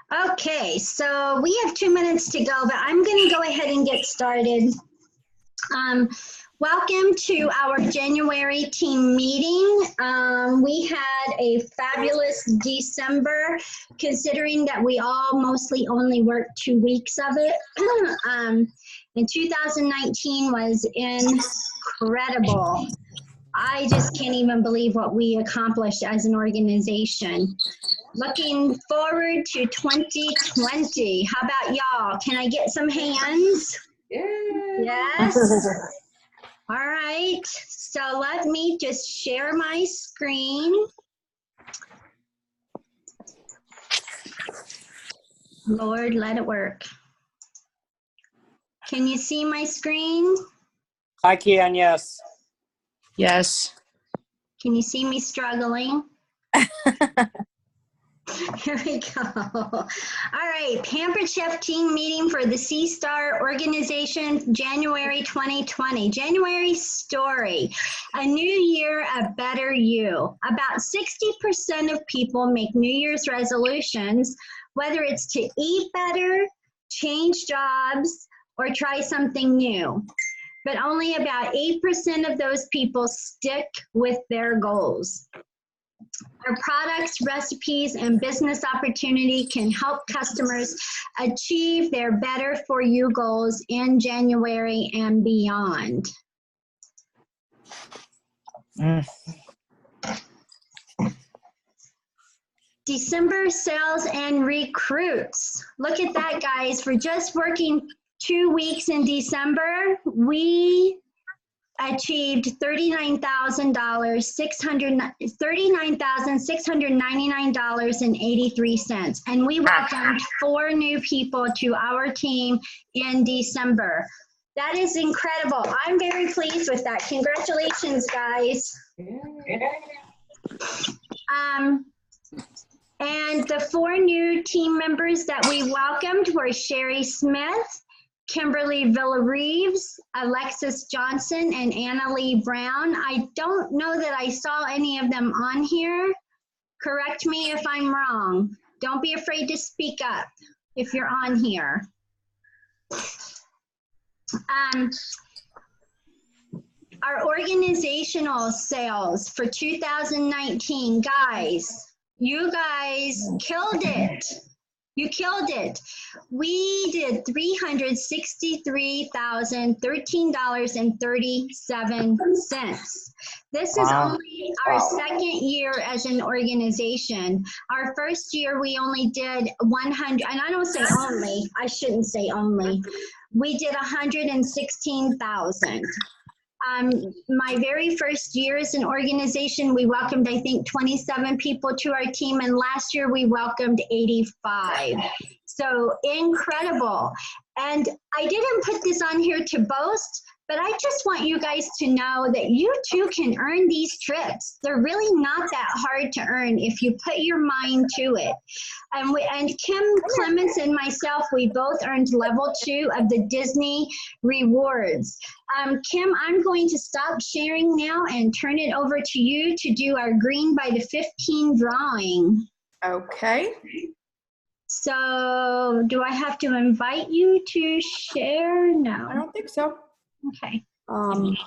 Okay, so we have 2 minutes to go, but I'm going to go ahead and get started. Welcome to our January team meeting. We had a fabulous December, considering that we all mostly only worked 2 weeks of it. And 2019 was incredible. I just can't even believe what we accomplished as an organization. Looking forward to 2020. How about y'all? Can I get some hands? Yeah. Yes. All right. So let me just share my screen. Lord, let it work. Can you see my screen? I can, yes. Yes. Can you see me struggling? Here we go. All right, Pampered Chef team meeting for the Seastar organization, January 2020. January story, a new year, a better you. About 60% of people make New Year's resolutions, whether it's to eat better, change jobs, or try something new. But only about 8% of those people stick with their goals. Our products, recipes, and business opportunity can help customers achieve their better for you goals in January and beyond. December sales and recruits. Look at that, guys. For just working 2 weeks in December, we achieved $39,699.83, and we welcomed 4 new people to our team in December. That is incredible. I'm very pleased with that. Congratulations, guys. And the 4 new team members that we welcomed were Sherry Smith, Kimberly Villareeves, Alexis Johnson, and Anna Lee Brown. I don't know that I saw any of them on here. Correct me if I'm wrong. Don't be afraid to speak up if you're on here. Our organizational sales for 2019, guys, you guys killed it. You killed it. We did $363,013.37. This is only our second year as an organization. Our first year, we only did 100, and I don't say only, I shouldn't say only. We did 116,000. My very first year as an organization, we welcomed, I think, 27 people to our team, and last year we welcomed 85. So incredible. And I didn't put this on here to boast, but I just want you guys to know that you too can earn these trips. They're really not that hard to earn if you put your mind to it. And Kim Clements and myself, we both earned level 2 of the Disney rewards. Kim, I'm going to stop sharing now and turn it over to you to do our green by the 15 drawing. Okay. So do I have to invite you to share? No. I don't think so. Okay. Hoping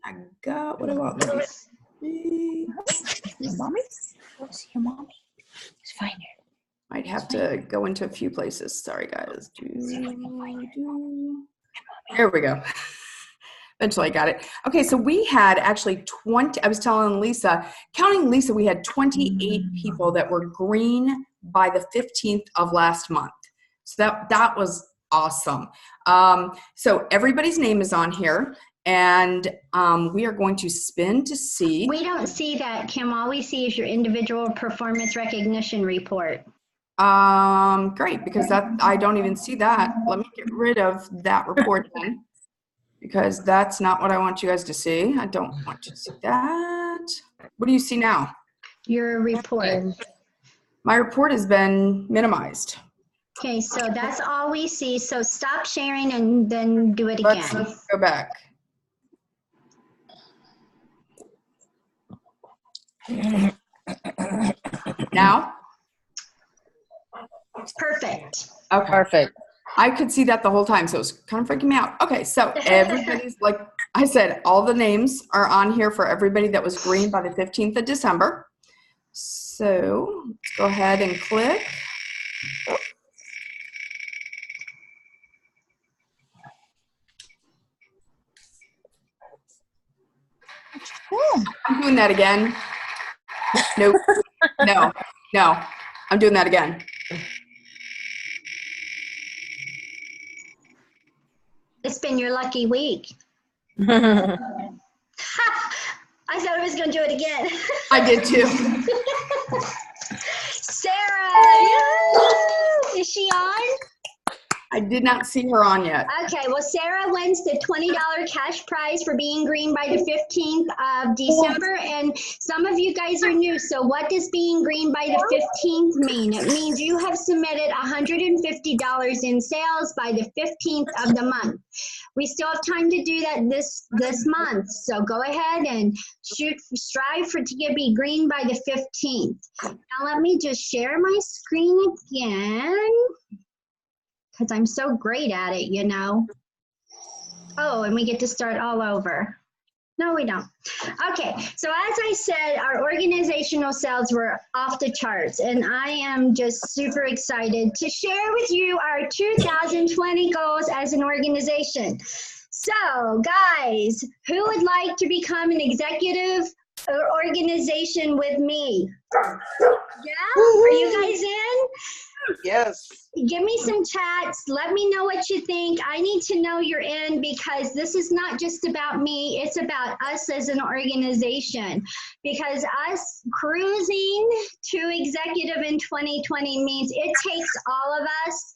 I got what I want. Let me see. Your mommy? Let's see your mommy. Let's find her. Might have to go into a few places. Sorry, guys. There we go. Eventually I got it. Okay, so we had actually 20, I was telling Lisa, counting Lisa, we had 28 people that were green by the 15th of last month. So that was awesome. So everybody's name is on here, and we are going to spin to see. We don't see that, Kim. All we see is your individual performance recognition report. Great, because I don't even see that. Let me get rid of that report then, because that's not what I want you guys to see. I don't want you to see that. What do you see now? Your report. My report has been minimized. Okay, so that's all we see. So stop sharing and then do it again. Let's go back. Now? Perfect. Okay. Perfect. I could see that the whole time, so it was kind of freaking me out. Okay, so everybody's, like I said, all the names are on here for everybody that was green by the 15th of December. So let's go ahead and click. I'm doing that again. Nope. No. I'm doing that again. It's been your lucky week. I thought I was going to do it again. I did too. Sarah, yay! Is she on? I did not see her on yet. Okay, well, Sarah wins the $20 cash prize for being green by the 15th of December, and some of you guys are new, so what does being green by the 15th mean? It means you have submitted $150 in sales by the 15th of the month. We still have time to do that this month, so go ahead and strive to be green by the 15th. Now let me just share my screen again, because I'm so great at it, you know. Oh, and we get to start all over. No, we don't. Okay, so as I said, our organizational sales were off the charts, and I am just super excited to share with you our 2020 goals as an organization. So, guys, who would like to become an executive organization with me? Yeah? Are you guys in? Yes. Give me some chats. Let me know what you think. I need to know you're in, because this is not just about me. It's about us as an organization. Because us cruising to executive in 2020 means it takes all of us.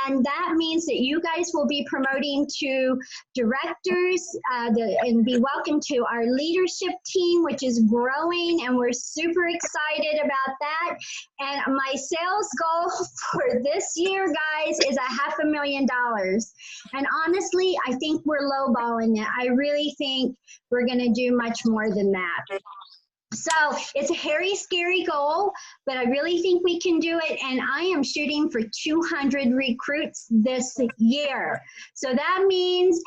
And that means that you guys will be promoting to directors and be welcome to our leadership team, which is growing, and we're super excited about that. And my sales goal for this year, guys, is $500,000. And honestly, I think we're lowballing it. I really think we're going to do much more than that. So it's a hairy, scary goal, but I really think we can do it. And I am shooting for 200 recruits this year. So that means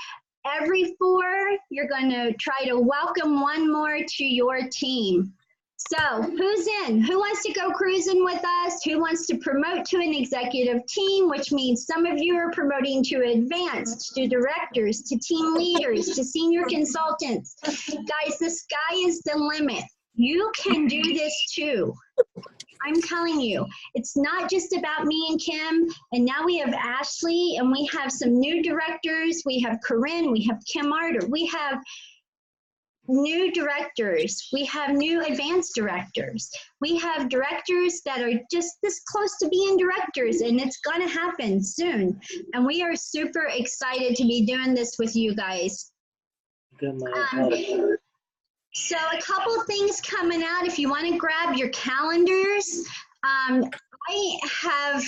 every 4, you're going to try to welcome one more to your team. So who's in? Who wants to go cruising with us? Who wants to promote to an executive team, which means some of you are promoting to advanced, to directors, to team leaders, to senior consultants. Guys, the sky is the limit. You can do this too. I'm telling you, it's not just about me and Kim, and now we have Ashley, and we have some new directors. We have Corinne, we have Kim Arter, we have new directors, we have new advanced directors. We have directors that are just this close to being directors, and it's gonna happen soon. And we are super excited to be doing this with you guys. So a couple things coming out, if you want to grab your calendars. I have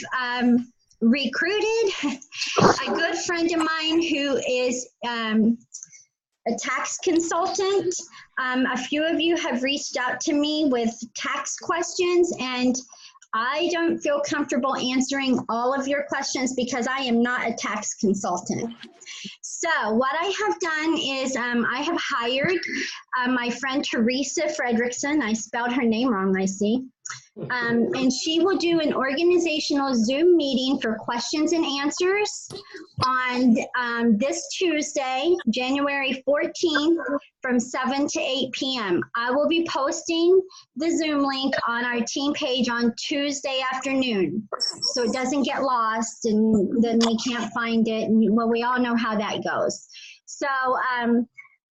recruited a good friend of mine who is a tax consultant. A few of you have reached out to me with tax questions, and I don't feel comfortable answering all of your questions because I am not a tax consultant. So what I have done is I have hired my friend Teresa Fredrickson. I spelled her name wrong, I see. And she will do an organizational Zoom meeting for questions and answers on this Tuesday, January 14th, from 7 to 8 p.m. I will be posting the Zoom link on our team page on Tuesday afternoon, so it doesn't get lost and then we can't find it. And, well, we all know how that goes. So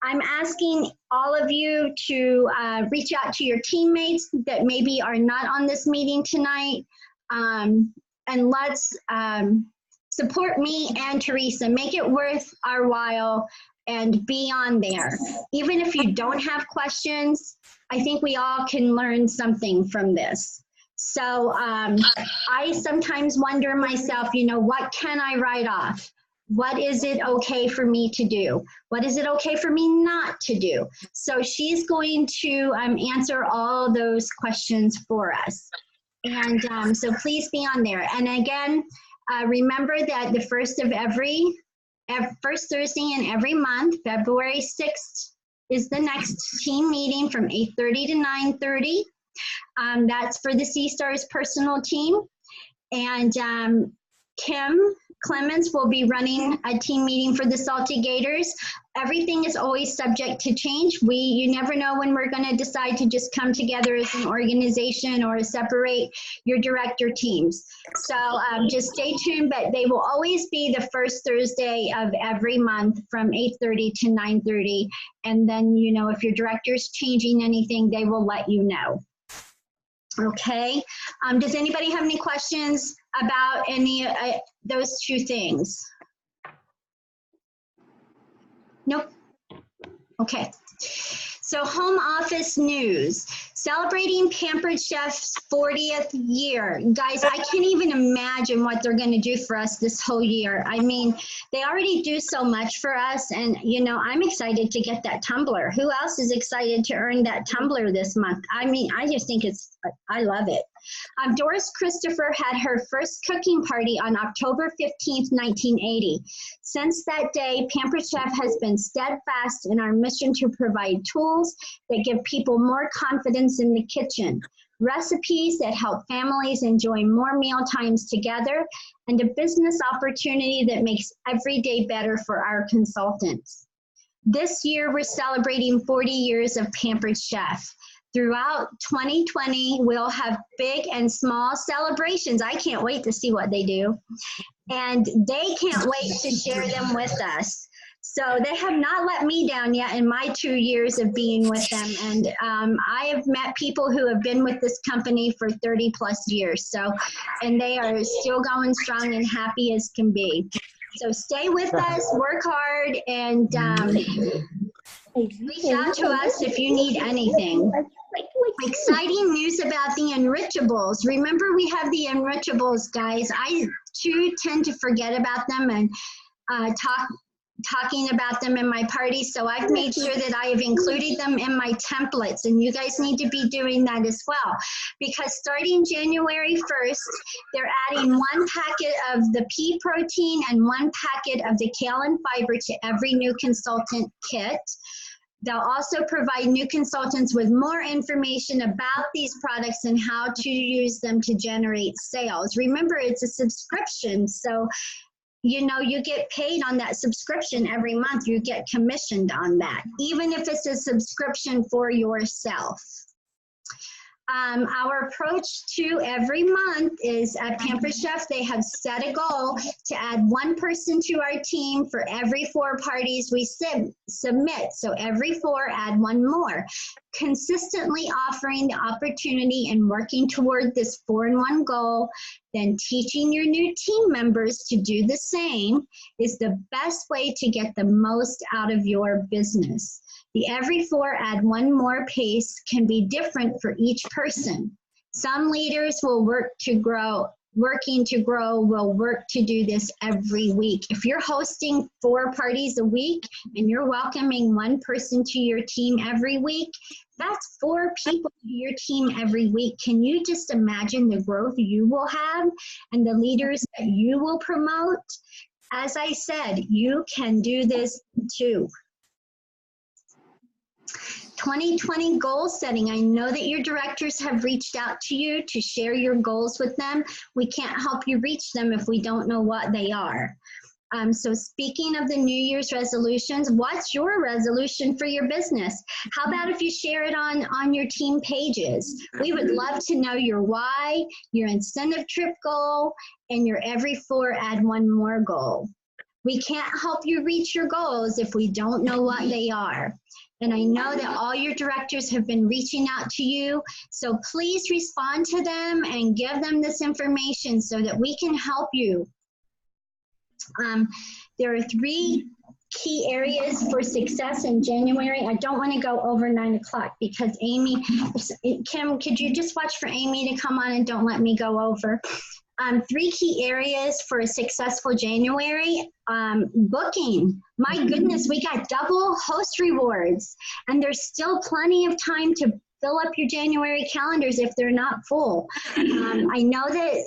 I'm asking all of you to reach out to your teammates that maybe are not on this meeting tonight, and let's support me and Teresa. Make it worth our while and be on there. Even if you don't have questions, I think we all can learn something from this. So I sometimes wonder myself, you know, what can I write off? What is it okay for me to do? What is it okay for me not to do? So she's going to answer all those questions for us. And so please be on there. And again, remember that the first Thursday in every month, February 6th, is the next team meeting from 8:30 to 9:30. That's for the Seastars personal team. And Kim Clemens will be running a team meeting for the Salty Gators. Everything is always subject to change. You never know when we're going to decide to just come together as an organization or separate your director teams. So just stay tuned, but they will always be the first Thursday of every month from 8:30 to 9:30. And then, you know, if your director's changing anything, they will let you know. Okay. Does anybody have any questions about any those two things? Nope. Okay. So home office news, celebrating Pampered Chef's 40th year. Guys, I can't even imagine what they're going to do for us this whole year. I mean, they already do so much for us, and you know, I'm excited to get that tumbler. Who else is excited to earn that tumbler this month? I mean, I just think I love it. Doris Christopher had her first cooking party on October 15th, 1980. Since that day, Pampered Chef has been steadfast in our mission to provide tools that give people more confidence in the kitchen, recipes that help families enjoy more meal times together, and a business opportunity that makes every day better for our consultants. This year, we're celebrating 40 years of Pampered Chef. Throughout 2020, we'll have big and small celebrations. I can't wait to see what they do. And they can't wait to share them with us. So they have not let me down yet in my 2 years of being with them. And I have met people who have been with this company for 30 plus years. So, and they are still going strong and happy as can be. So stay with us, work hard, and reach out to us if you need anything. Exciting news about the Enrichables. Remember, we have the Enrichables, guys. I too tend to forget about them and talking about them in my parties, so I've made sure that I have included them in my templates, and you guys need to be doing that as well, because starting January 1st, they're adding 1 packet of the pea protein and 1 packet of the kale and fiber to every new consultant kit. They'll also provide new consultants with more information about these products and how to use them to generate sales. Remember, it's a subscription, so you know, you get paid on that subscription every month. You get commissioned on that, even if it's a subscription for yourself. Our approach to every month is at Pampered Chef, they have set a goal to add 1 person to our team for every 4 parties we submit. So every 4, add 1 more. Consistently offering the opportunity and working toward this 4-in-1 goal, then teaching your new team members to do the same is the best way to get the most out of your business. The every 4, add 1 more pace can be different for each person. Some leaders will working to grow will work to do this every week. If you're hosting 4 parties a week and you're welcoming 1 person to your team every week, that's 4 people to your team every week. Can you just imagine the growth you will have and the leaders that you will promote? As I said, you can do this too. 2020 goal setting. I know that your directors have reached out to you to share your goals with them. We can't help you reach them if we don't know what they are. So speaking of the New Year's resolutions, what's your resolution for your business? How about if you share it on your team pages? We would love to know your why, your incentive trip goal, and your every 4, add 1 more goal. We can't help you reach your goals if we don't know what they are. And I know that all your directors have been reaching out to you, so please respond to them and give them this information so that we can help you. There are 3 key areas for success in January. I don't want to go over 9 o'clock because Amy, Kim, could you just watch for Amy to come on and don't let me go over? 3 key areas for a successful January. Booking. My goodness, we got double host rewards, and there's still plenty of time to fill up your January calendars if they're not full. I know that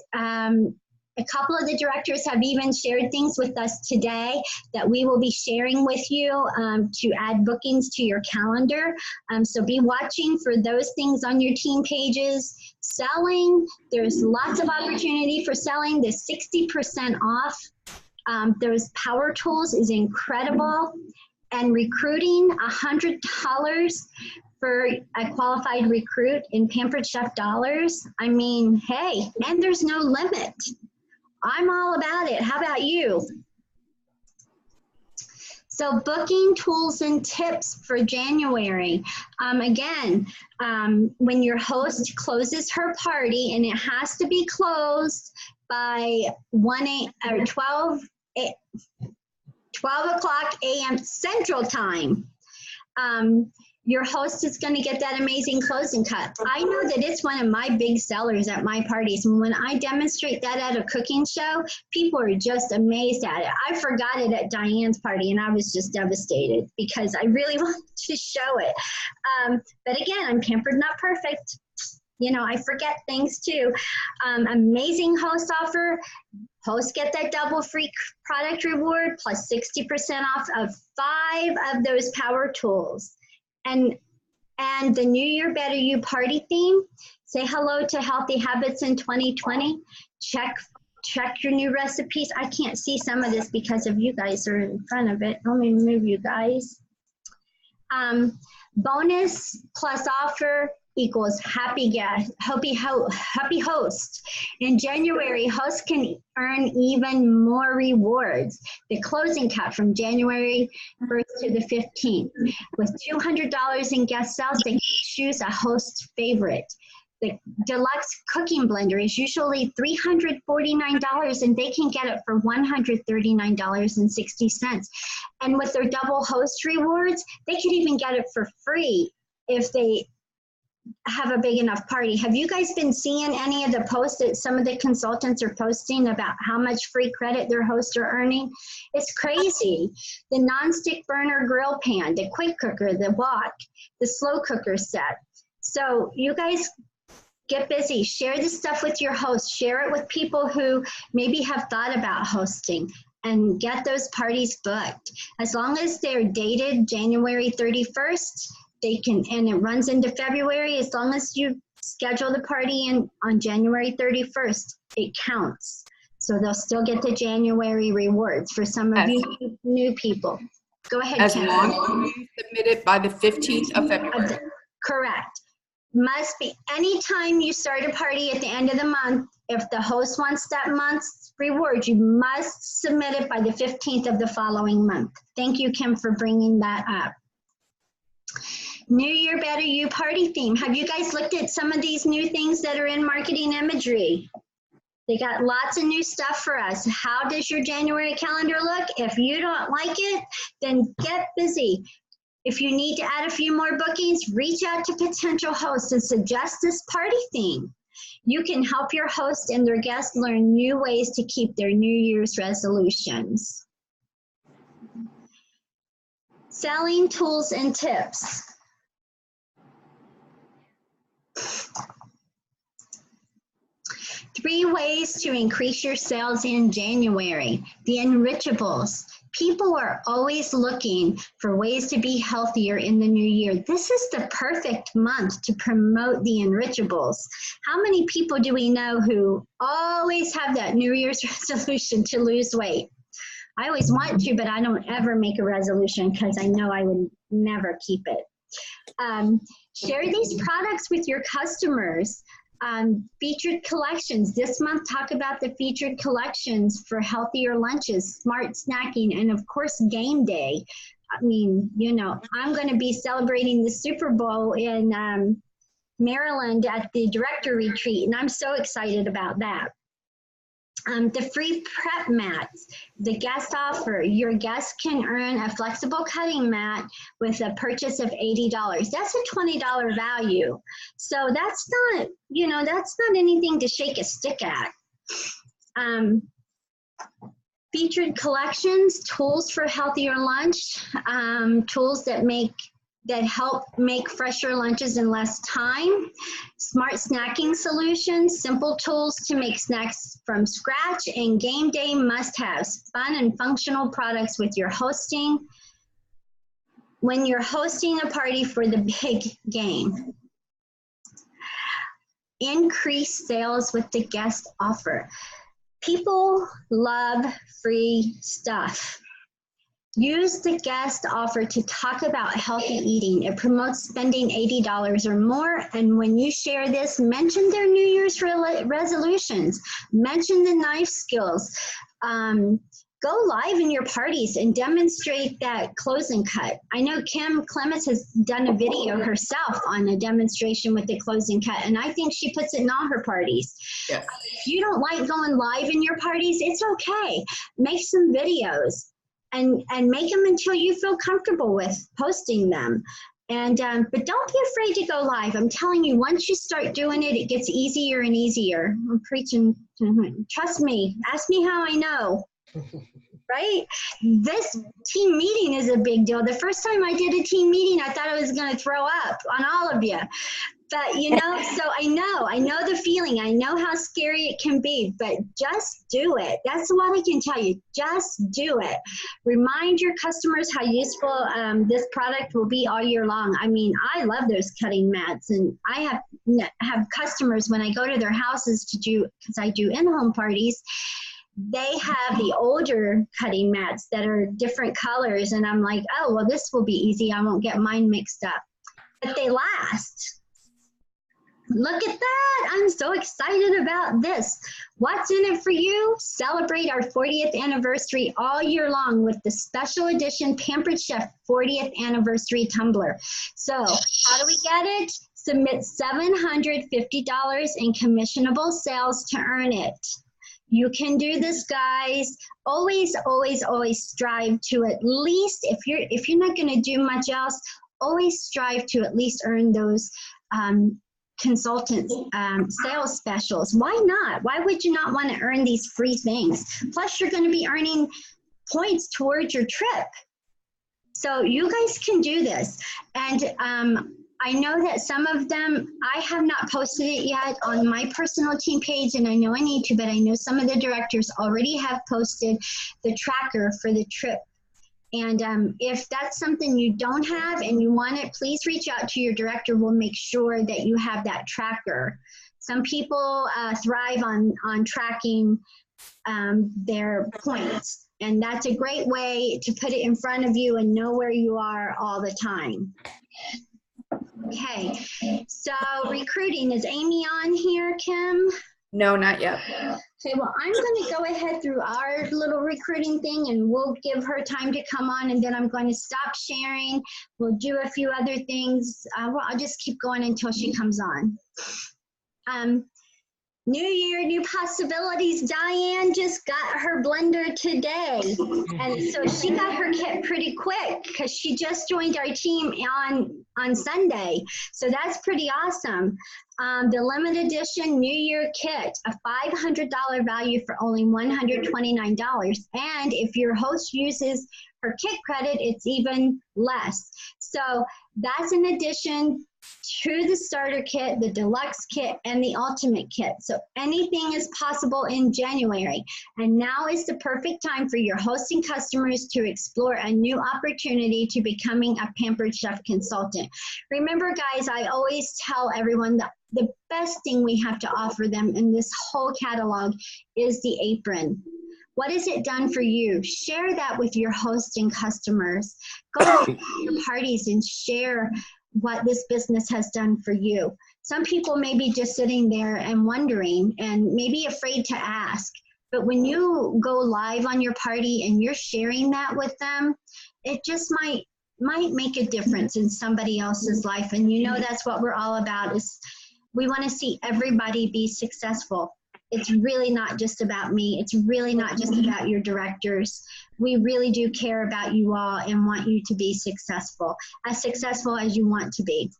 a couple of the directors have even shared things with us today that we will be sharing with you to add bookings to your calendar. So be watching for those things on your team pages. Selling, there's lots of opportunity for selling. The 60% off. Those power tools is incredible. And recruiting, $100 for a qualified recruit in Pampered Chef dollars. I mean, hey, and there's no limit. I'm all about it. How about you? So booking tools and tips for January. Again, when your host closes her party, and it has to be closed by 12 o'clock a.m. Central Time, your host is going to get that amazing closing cut. I know that it's one of my big sellers at my parties. And when I demonstrate that at a cooking show, people are just amazed at it. I forgot it at Diane's party, and I was just devastated because I really wanted to show it. But again, I'm pampered, not perfect. You know, I forget things too. Amazing host offer. Hosts get that double free product reward plus 60% off of 5 of those power tools. And the New Year Better You party theme, say hello to healthy habits in 2020. Check your new recipes. I can't see some of this because of you guys are in front of it. Let me move you guys. Bonus plus offer equals happy guest, happy host. In January, hosts can earn even more rewards. The closing cut from January 1st to the 15th. With $200 in guest sales, they can choose a host favorite. The deluxe cooking blender is usually $349, and they can get it for $139.60. And with their double host rewards, they could even get it for free if they have a big enough party. Have you guys been seeing any of the posts that some of the consultants are posting about how much free credit their hosts are earning? It's crazy. The nonstick burner grill pan, the quick cooker, the wok, the slow cooker set. So you guys get busy. Share this stuff with your hosts. Share it with people who maybe have thought about hosting, and get those parties booked. As long as they're dated January 31st, they can, and it runs into February. As long as you schedule the party on January 31st, it counts. So they'll still get the January rewards for some of you new people. Go ahead, As Kim. long as you submit it by the 15th of February. Correct. Must be anytime you start a party at the end of the month. If the host wants that month's reward, you must submit it by the 15th of the following month. Thank you, Kim, for bringing that up. New Year Better You party theme. Have you guys looked at some of these new things that are in marketing imagery? They got lots of new stuff for us. How does your January calendar look? If you don't like it, then get busy. If you need to add a few more bookings, reach out to potential hosts and suggest this party theme. You can help your host and their guests learn new ways to keep their New Year's resolutions. Selling tools and tips. Three ways to increase your sales in January. The enrichables. People are always looking for ways to be healthier in the new year. This is the perfect month to promote the enrichables. How many people do we know who always have that New Year's resolution to lose weight? I always want to, but I don't ever make a resolution because I know I would never keep it. Share these products with your customers. Featured collections. This month, talk about the featured collections for healthier lunches, smart snacking, and of course, game day. I mean, you know, I'm going to be celebrating the Super Bowl in Maryland at the director retreat, and I'm so excited about that. The free prep mats, the guest offer. Your guests can earn a flexible cutting mat with a purchase of $80. That's a $20 value. So that's not, you know, that's not anything to shake a stick at. Featured collections, tools for healthier lunch, tools that make that help make fresher lunches in less time, smart snacking solutions, simple tools to make snacks from scratch, and game day must-haves, fun and functional products with your hosting when you're hosting a party for the big game. Increase sales with the guest offer. People love free stuff. Use the guest offer to talk about healthy eating. It promotes spending $80 or more. And when you share this, mention their New Year's resolutions. Mention the knife skills. Go live in your parties and demonstrate that close and cut. I know Kim Clements has done a video herself on a demonstration with the close and cut, and I think she puts it in all her parties. Yes. If you don't like going live in your parties, it's okay. Make some videos and make them until you feel comfortable with posting them. And but don't be afraid to go live. I'm telling you, once you start doing it, it gets easier and easier. I'm preaching. Trust me. Ask me how I know. Right? This team meeting is a big deal. The first time I did a team meeting, I thought I was going to throw up on all of you. But, you know, so I know the feeling. I know how scary it can be, but just do it. That's what I can tell you. Just do it. Remind your customers how useful this product will be all year long. I mean, I love those cutting mats, and I have customers when I go to their houses to do, because I do in-home parties, they have the older cutting mats that are different colors, and I'm like, oh, well, this will be easy. I won't get mine mixed up. But they last. Look at that. I'm so excited about this. What's in it for you? Celebrate our 40th anniversary all year long with the special edition Pampered Chef 40th anniversary tumbler. So how do we get it? Submit $750 in commissionable sales to earn it. You can do this, guys. Always, always, always strive to at least, if you're not going to do much else, always strive to at least earn those consultant sales specials. Why not? Why would you not want to earn these free things? Plus, you're going to be earning points towards your trip. So you guys can do this. And I know that some of them, I have not posted it yet on my personal team page, and I know I need to, but I know some of the directors already have posted the tracker for the trip. And if that's something you don't have and you want it, please reach out to your director. We'll make sure that you have that tracker. Some people thrive on tracking their points, and that's a great way to put it in front of you and know where you are all the time. Okay, so recruiting, is Amy on here, Kim? No, not yet. Okay, well, I'm going to go ahead through our little recruiting thing, and we'll give her time to come on, and then I'm going to stop sharing. We'll do a few other things. Well, I'll just keep going until she comes on. New year, new possibilities. Diane just got her blender today. And so she got her kit pretty quick because she just joined our team on Sunday. So that's pretty awesome. The limited edition New Year kit, a $500 value for only $129. And if your host uses her kit credit, it's even less. So that's in addition to the starter kit, the deluxe kit, and the ultimate kit. So anything is possible in January. And now is the perfect time for your hosting customers to explore a new opportunity to becoming a Pampered Chef consultant. Remember, guys, I always tell everyone that the best thing we have to offer them in this whole catalog is the apron. What has it done for you? Share that with your hosting customers. Go to your parties and share what this business has done for you. Some people may be just sitting there and wondering and maybe afraid to ask. But when you go live on your party and you're sharing that with them, it just might make a difference in somebody else's life. And you know that's what we're all about, is we want to see everybody be successful. It's really not just about me. It's really not just about your directors. We really do care about you all and want you to be successful as you want to be.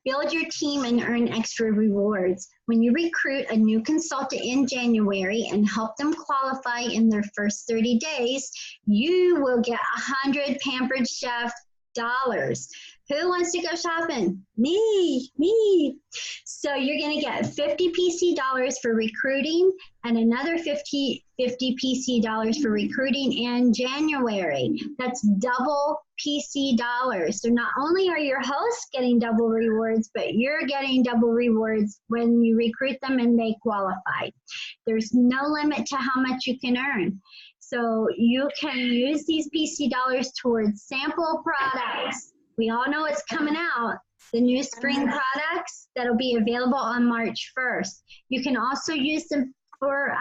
Build your team and earn extra rewards. When you recruit a new consultant in January and help them qualify in their first 30 days, you will get 100 Pampered Chef Who wants to go shopping? Me. So you're going to get 50 PC dollars for recruiting and another 50 PC dollars for recruiting in January. That's double PC dollars. So not only are your hosts getting double rewards, but you're getting double rewards when you recruit them and they qualify. There's no limit to how much you can earn. So you can use these PC dollars towards sample products. We all know it's coming out, the new spring products that'll be available on March 1st. You can also use them for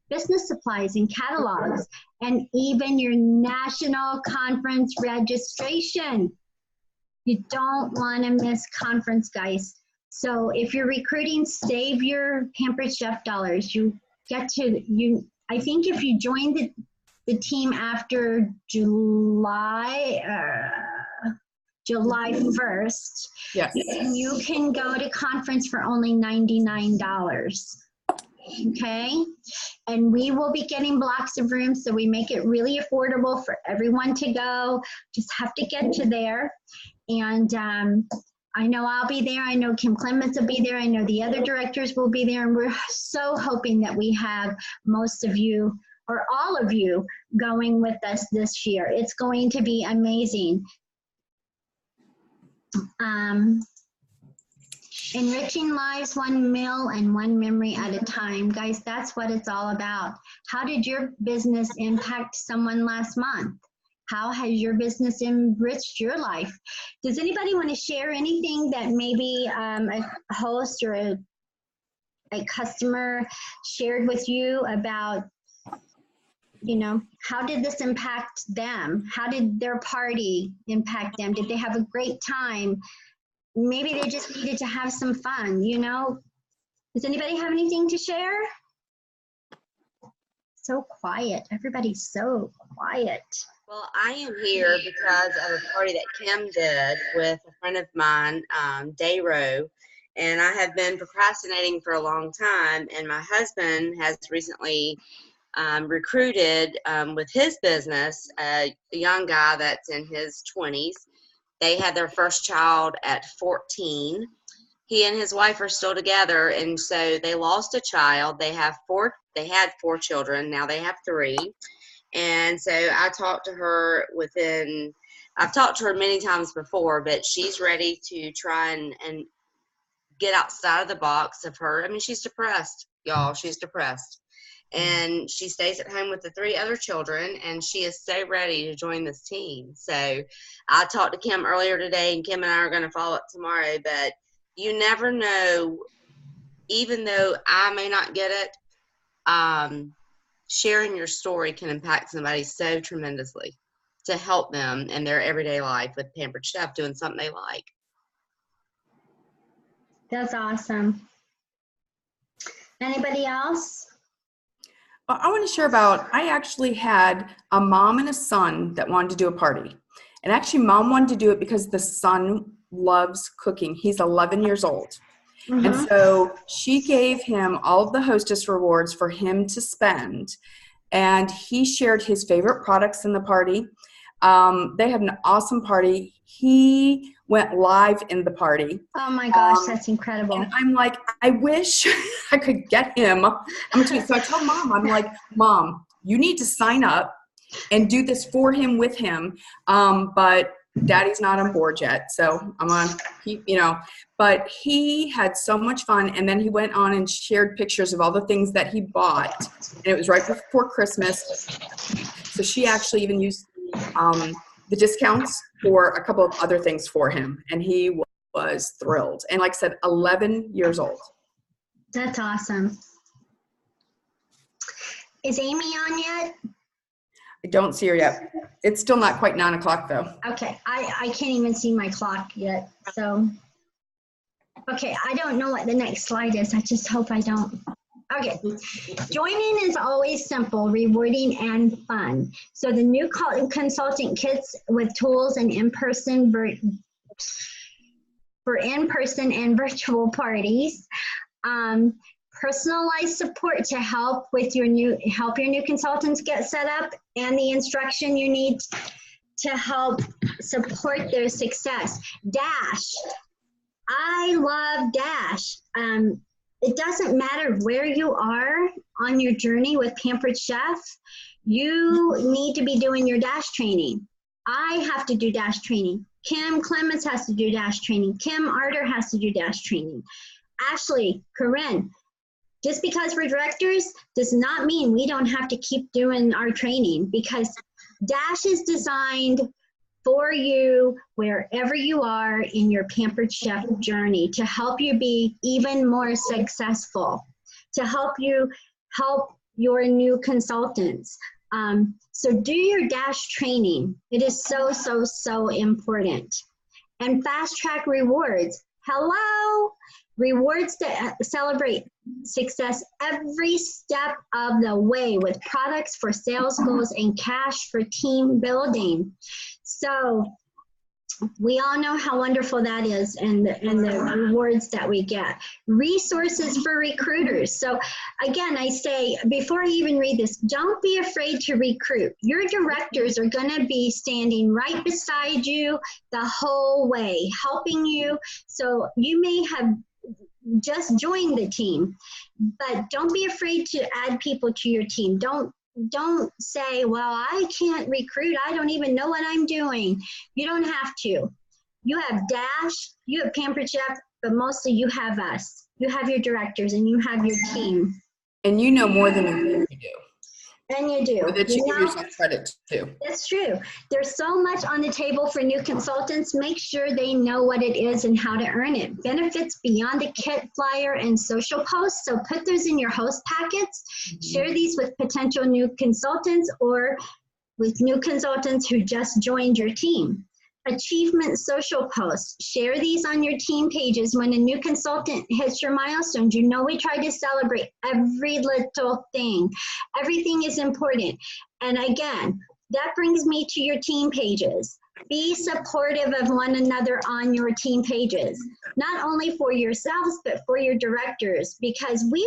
business supplies and catalogs, and even your national conference registration. You don't want to miss conference, guys. So if you're recruiting, save your Pampered Chef dollars. I think if you join the team after July 1st, Yes. you can go to conference for only $99. Okay, and we will be getting blocks of rooms, so we make it really affordable for everyone to go. Just have to get to there. And I know I'll be there. I know Kim Clements will be there. I know the other directors will be there. And we're so hoping that we have most of you or all of you going with us this year. It's going to be amazing. Enriching lives, one meal and one memory at a time. Guys, that's what it's all about. How did your business impact someone last month? How has your business enriched your life? Does anybody want to share anything that maybe a host or a customer shared with you about, how did this impact them? How did their party impact them? Did they have a great time? Maybe they just needed to have some fun, Does anybody have anything to share? So quiet. Everybody's so quiet. Well, I am here because of a party that Kim did with a friend of mine, Dayro, and I have been procrastinating for a long time, and my husband has recently recruited with his business a young guy that's in his 20s. They had their first child at 14. He and his wife are still together, and so they lost a child. They had 4 children. Now they have 3. And so I talked to her I've talked to her many times before, but she's ready to try and get outside of the box of her. I mean, she's depressed, y'all. She's depressed. And she stays at home with the 3 other children, and she is so ready to join this team. So I talked to Kim earlier today, and Kim and I are going to follow up tomorrow, but you never know, even though I may not get it, sharing your story can impact somebody so tremendously to help them in their everyday life with Pampered Chef doing something they like. That's awesome. Anybody else? I want to share I actually had a mom and a son that wanted to do a party. And actually, mom wanted to do it because the son loves cooking. He's 11 years old. Mm-hmm. And so she gave him all of the hostess rewards for him to spend. And he shared his favorite products in the party. They had an awesome party. He went live in the party. Oh my gosh, that's incredible. And I'm like, I wish I could get him. So I told Mom, I'm like, Mom, you need to sign up and do this for him with him. But Daddy's not on board yet. So I'm on, but he had so much fun. And then he went on and shared pictures of all the things that he bought. And it was right before Christmas. So she actually even used the discounts for a couple of other things for him. And he was thrilled. And like I said, 11 years old. That's awesome. Is Amy on yet? I don't see her yet. It's still not quite 9 o'clock though. Okay, I can't even see my clock yet. So, okay, I don't know what the next slide is. I just hope I don't. Okay, joining is always simple, rewarding, and fun. So the new consultant kits with tools and in-person for in-person and virtual parties. Personalized support to help your new consultants get set up, and the instruction you need to help support their success. Dash. I love Dash. It doesn't matter where you are on your journey with Pampered Chef, you need to be doing your Dash training. I have to do Dash training. Kim Clemens has to do Dash training. Kim Arter has to do Dash training. Ashley, Corinne, just because we're directors does not mean we don't have to keep doing our training, because Dash is designed for you wherever you are in your Pampered Chef journey to help you be even more successful, to help you help your new consultants. So do your Dash training. It is so, so, so important. And fast track rewards. Hello. Rewards that celebrate success every step of the way with products for sales goals and cash for team building. So we all know how wonderful that is, and the rewards that we get. Resources for recruiters. So again, I say, before I even read this, don't be afraid to recruit. Your directors are going to be standing right beside you the whole way, helping you. So you may have just joined the team, but don't be afraid to add people to your team. Don't say, well, I can't recruit. I don't even know what I'm doing. You don't have to. You have Dash, you have Pampered Chef, but mostly you have us. You have your directors and you have your team. And you know more than you think you do. And you do. Or that you give yourself credit to. That's true. There's so much on the table for new consultants. Make sure they know what it is and how to earn it. Benefits beyond the kit flyer and social posts. So put those in your host packets. Share these with potential new consultants or with new consultants who just joined your team. Achievement social posts. Share these on your team pages when a new consultant hits your milestones. You know we try to celebrate every little thing. Everything is important. And again, that brings me to your team pages. Be supportive of one another on your team pages, not only for yourselves, but for your directors, because we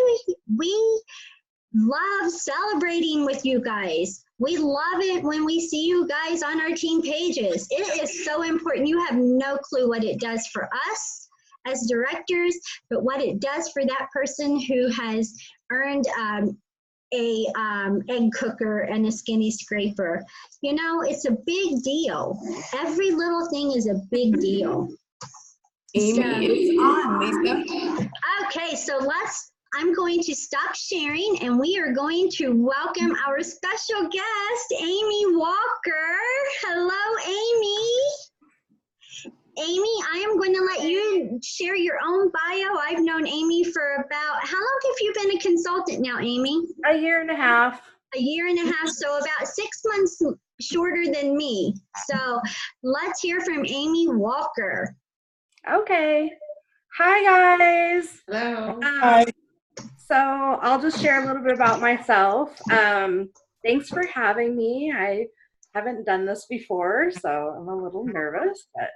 love celebrating with you guys. We love it when we see you guys on our team pages. It is so important. You have no clue what it does for us as directors, but what it does for that person who has earned a egg cooker and a skinny scraper. You know, it's a big deal. Every little thing is a big deal. Amy, it's on, Lisa. Okay, so I'm going to stop sharing and we are going to welcome our special guest, Amy Walker. Hello, Amy. Amy, I am going to let you share your own bio. I've known Amy for about, how long have you been a consultant now, Amy? A year and a half. A year and a half, so about 6 months shorter than me. So let's hear from Amy Walker. Okay. Hi, guys. Hello. Hi. So I'll just share a little bit about myself. Thanks for having me. I haven't done this before, so I'm a little nervous. But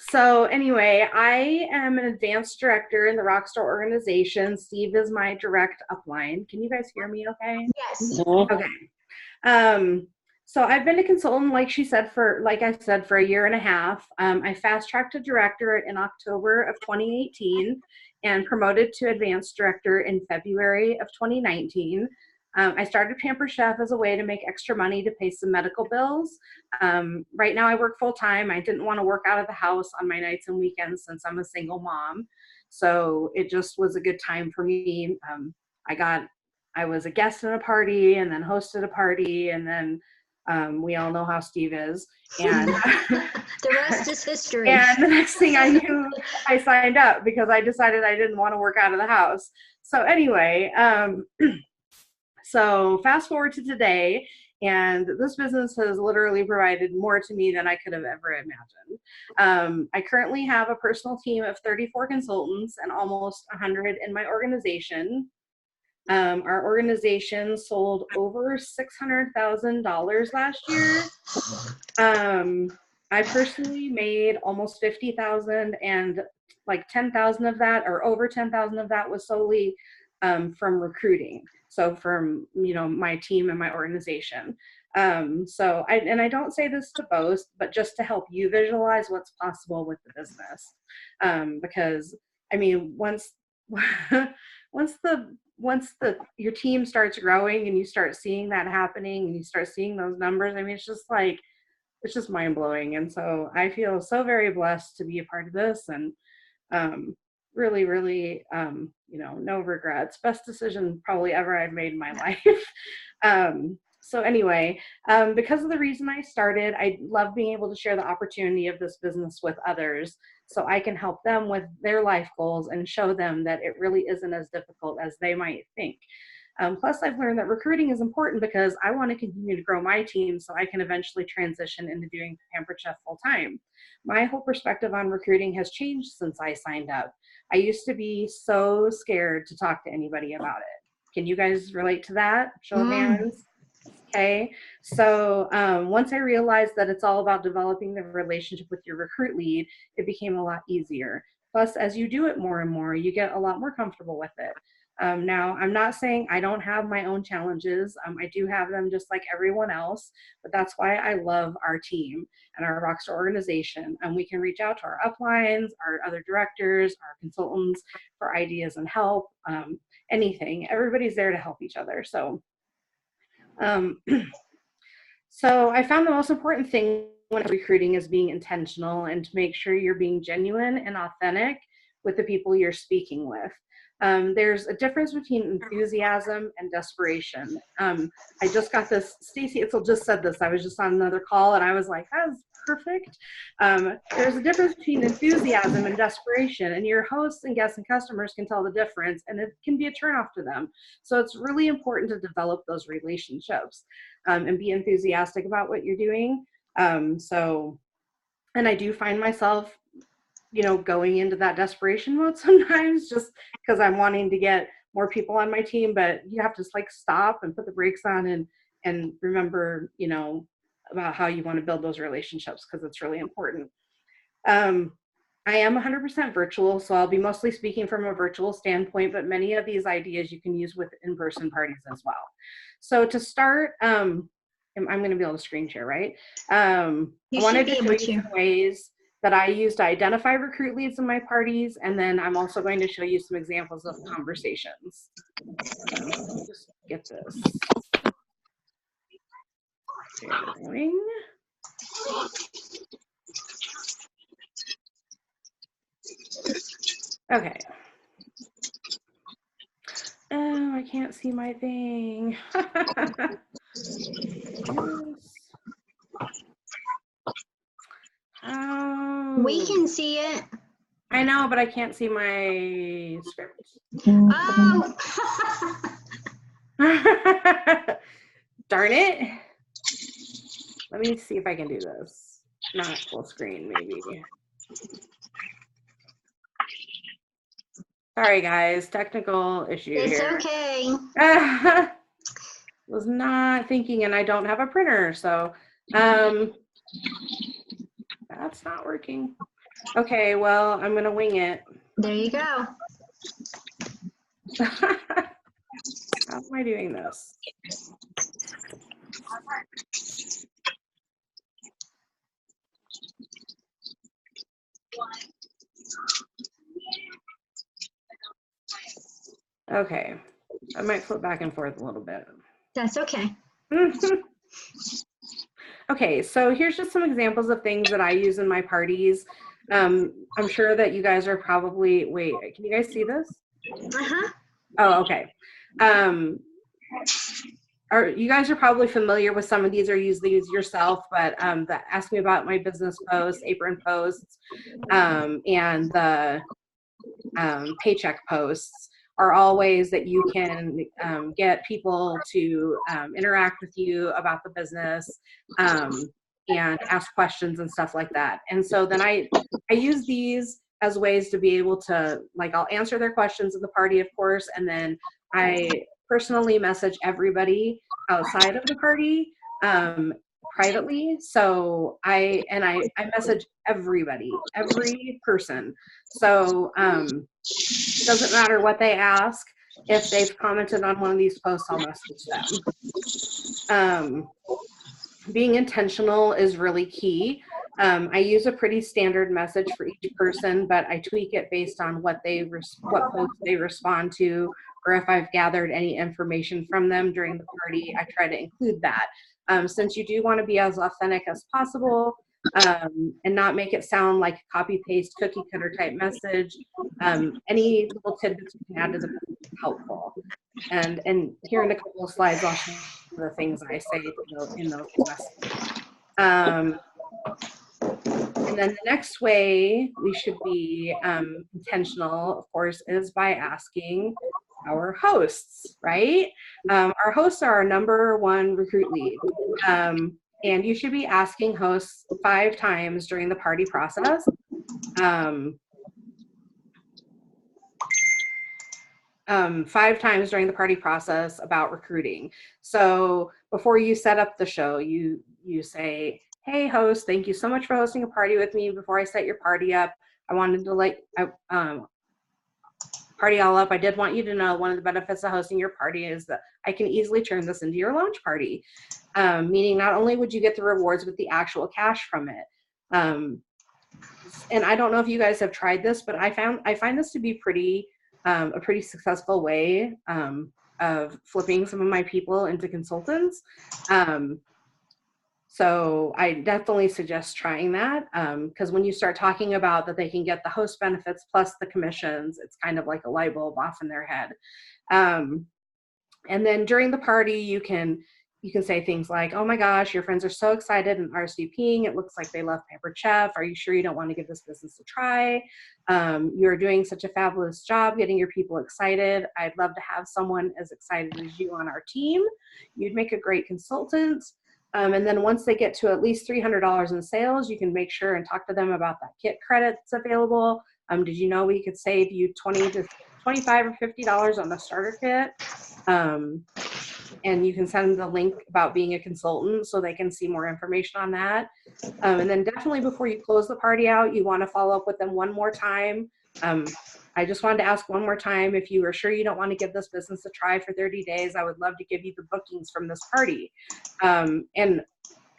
so anyway, I am an advanced director in the Rockstar organization. Steve is my direct upline. Can you guys hear me okay? Yes. Okay. So I've been a consultant, like I said, for a year and a half. I fast-tracked to director in October of 2018 and promoted to advanced director in February of 2019. I started Pampered Chef as a way to make extra money to pay some medical bills. Right now I work full-time. I didn't want to work out of the house on my nights and weekends since I'm a single mom. So it just was a good time for me. I was a guest at a party and then hosted a party, and then we all know how Steve is. And the rest is history. And the next thing I knew, I signed up because I decided I didn't want to work out of the house. So anyway, so fast forward to today, and this business has literally provided more to me than I could have ever imagined. I currently have a personal team of 34 consultants and almost 100 in my organization. Our organization sold over $600,000 last year. I personally made almost $50,000, and like 10,000 of that, or over 10,000 of that, was solely from recruiting. So from my team and my organization. I don't say this to boast, but just to help you visualize what's possible with the business. Because I mean, once your team starts growing and you start seeing that happening and you start seeing those numbers, I mean, it's just mind blowing. And so I feel so very blessed to be a part of this, and really, really, no regrets. Best decision probably ever I've made in my life. So anyway, because of the reason I started, I love being able to share the opportunity of this business with others so I can help them with their life goals and show them that it really isn't as difficult as they might think. Plus, I've learned that recruiting is important because I want to continue to grow my team so I can eventually transition into doing Pampered Chef full time. My whole perspective on recruiting has changed since I signed up. I used to be so scared to talk to anybody about it. Can you guys relate to that? Show of hands. Okay, so once I realized that it's all about developing the relationship with your recruit lead, it became a lot easier. Plus, as you do it more and more, you get a lot more comfortable with it. Now, I'm not saying I don't have my own challenges. I do have them just like everyone else, but that's why I love our team and our Rockstar organization. And we can reach out to our uplines, our other directors, our consultants for ideas and help, anything. Everybody's there to help each other. So I found the most important thing when recruiting is being intentional and to make sure you're being genuine and authentic with the people you're speaking with. There's a difference between enthusiasm and desperation. I just got this, Stacy Itzel just said this, I was just on another call and I was like, that's perfect. There's a difference between enthusiasm and desperation, and your hosts and guests and customers can tell the difference, and it can be a turnoff to them. So it's really important to develop those relationships and be enthusiastic about what you're doing. And I do find myself going into that desperation mode sometimes just because I'm wanting to get more people on my team, but you have to just like stop and put the brakes on and remember, about how you want to build those relationships because it's really important. I am 100% virtual, so I'll be mostly speaking from a virtual standpoint, but many of these ideas you can use with in-person parties as well. So to start, I'm going to be able to screen share, right? I wanted to show you some ways that I use to identify recruit leads in my parties, and then I'm also going to show you some examples of conversations. Just get this. Sharing. Okay. Oh, I can't see my thing. We can see it. I know, but I can't see my script. Oh. Darn it. Let me see if I can do this. Not full screen, maybe. Sorry, guys. Technical issue It's here. okay. Was not thinking, and I don't have a printer, so that's not working. Okay, well, I'm gonna wing it. There you go. How am I doing this? Okay, I might flip back and forth a little bit. That's okay. Okay, so here's just some examples of things that I use in my parties. I'm sure that you guys are probably, wait, can you guys see this? Uh-huh. Oh, okay. You guys are probably familiar with some of these or use these yourself, but the ask me about my business posts, apron posts, and the paycheck posts are all ways that you can get people to interact with you about the business and ask questions and stuff like that. And so then I use these as ways to be able to, like, I'll answer their questions in the party, of course, and then I personally message everybody outside of the party privately. So I message everybody, every person. So it doesn't matter what they ask. If they've commented on one of these posts, I'll message them. being intentional is really key. I use a pretty standard message for each person, but I tweak it based on what posts they respond to, or if I've gathered any information from them during the party, I try to include that. Since you do want to be as authentic as possible, and not make it sound like a copy paste cookie cutter type message, any little tidbits you can add to the message is helpful. And here in a couple of slides, I'll show the things I say in those messages. And then the next way we should be intentional, of course, is by asking our hosts, right? Our hosts are our #1 recruit lead. And you should be asking hosts 5 times during the party process. 5 times during the party process about recruiting. So before you set up the show, you say, hey host, thank you so much for hosting a party with me. Before I set your party up, I wanted to party all up. I did want you to know one of the benefits of hosting your party is that I can easily turn this into your launch party. Meaning not only would you get the rewards, but the actual cash from it. And I don't know if you guys have tried this, but I find this to be a pretty successful way of flipping some of my people into consultants. So I definitely suggest trying that, because when you start talking about that they can get the host benefits plus the commissions, it's kind of like a light bulb off in their head. And then during the party, you can say things like, oh my gosh, your friends are so excited and RSVPing. It looks like they love Pampered Chef. Are you sure you don't want to give this business a try? You're doing such a fabulous job getting your people excited. I'd love to have someone as excited as you on our team. You'd make a great consultant. And then once they get to at least $300 in sales, you can make sure and talk to them about that kit credit that's available. Did you know we could save you $20 to $25 or $50 on the starter kit? And you can send them the link about being a consultant so they can see more information on that. And then definitely before you close the party out, you want to follow up with them one more time. I just wanted to ask one more time, if you are sure you don't want to give this business a try for 30 days, I would love to give you the bookings from this party. And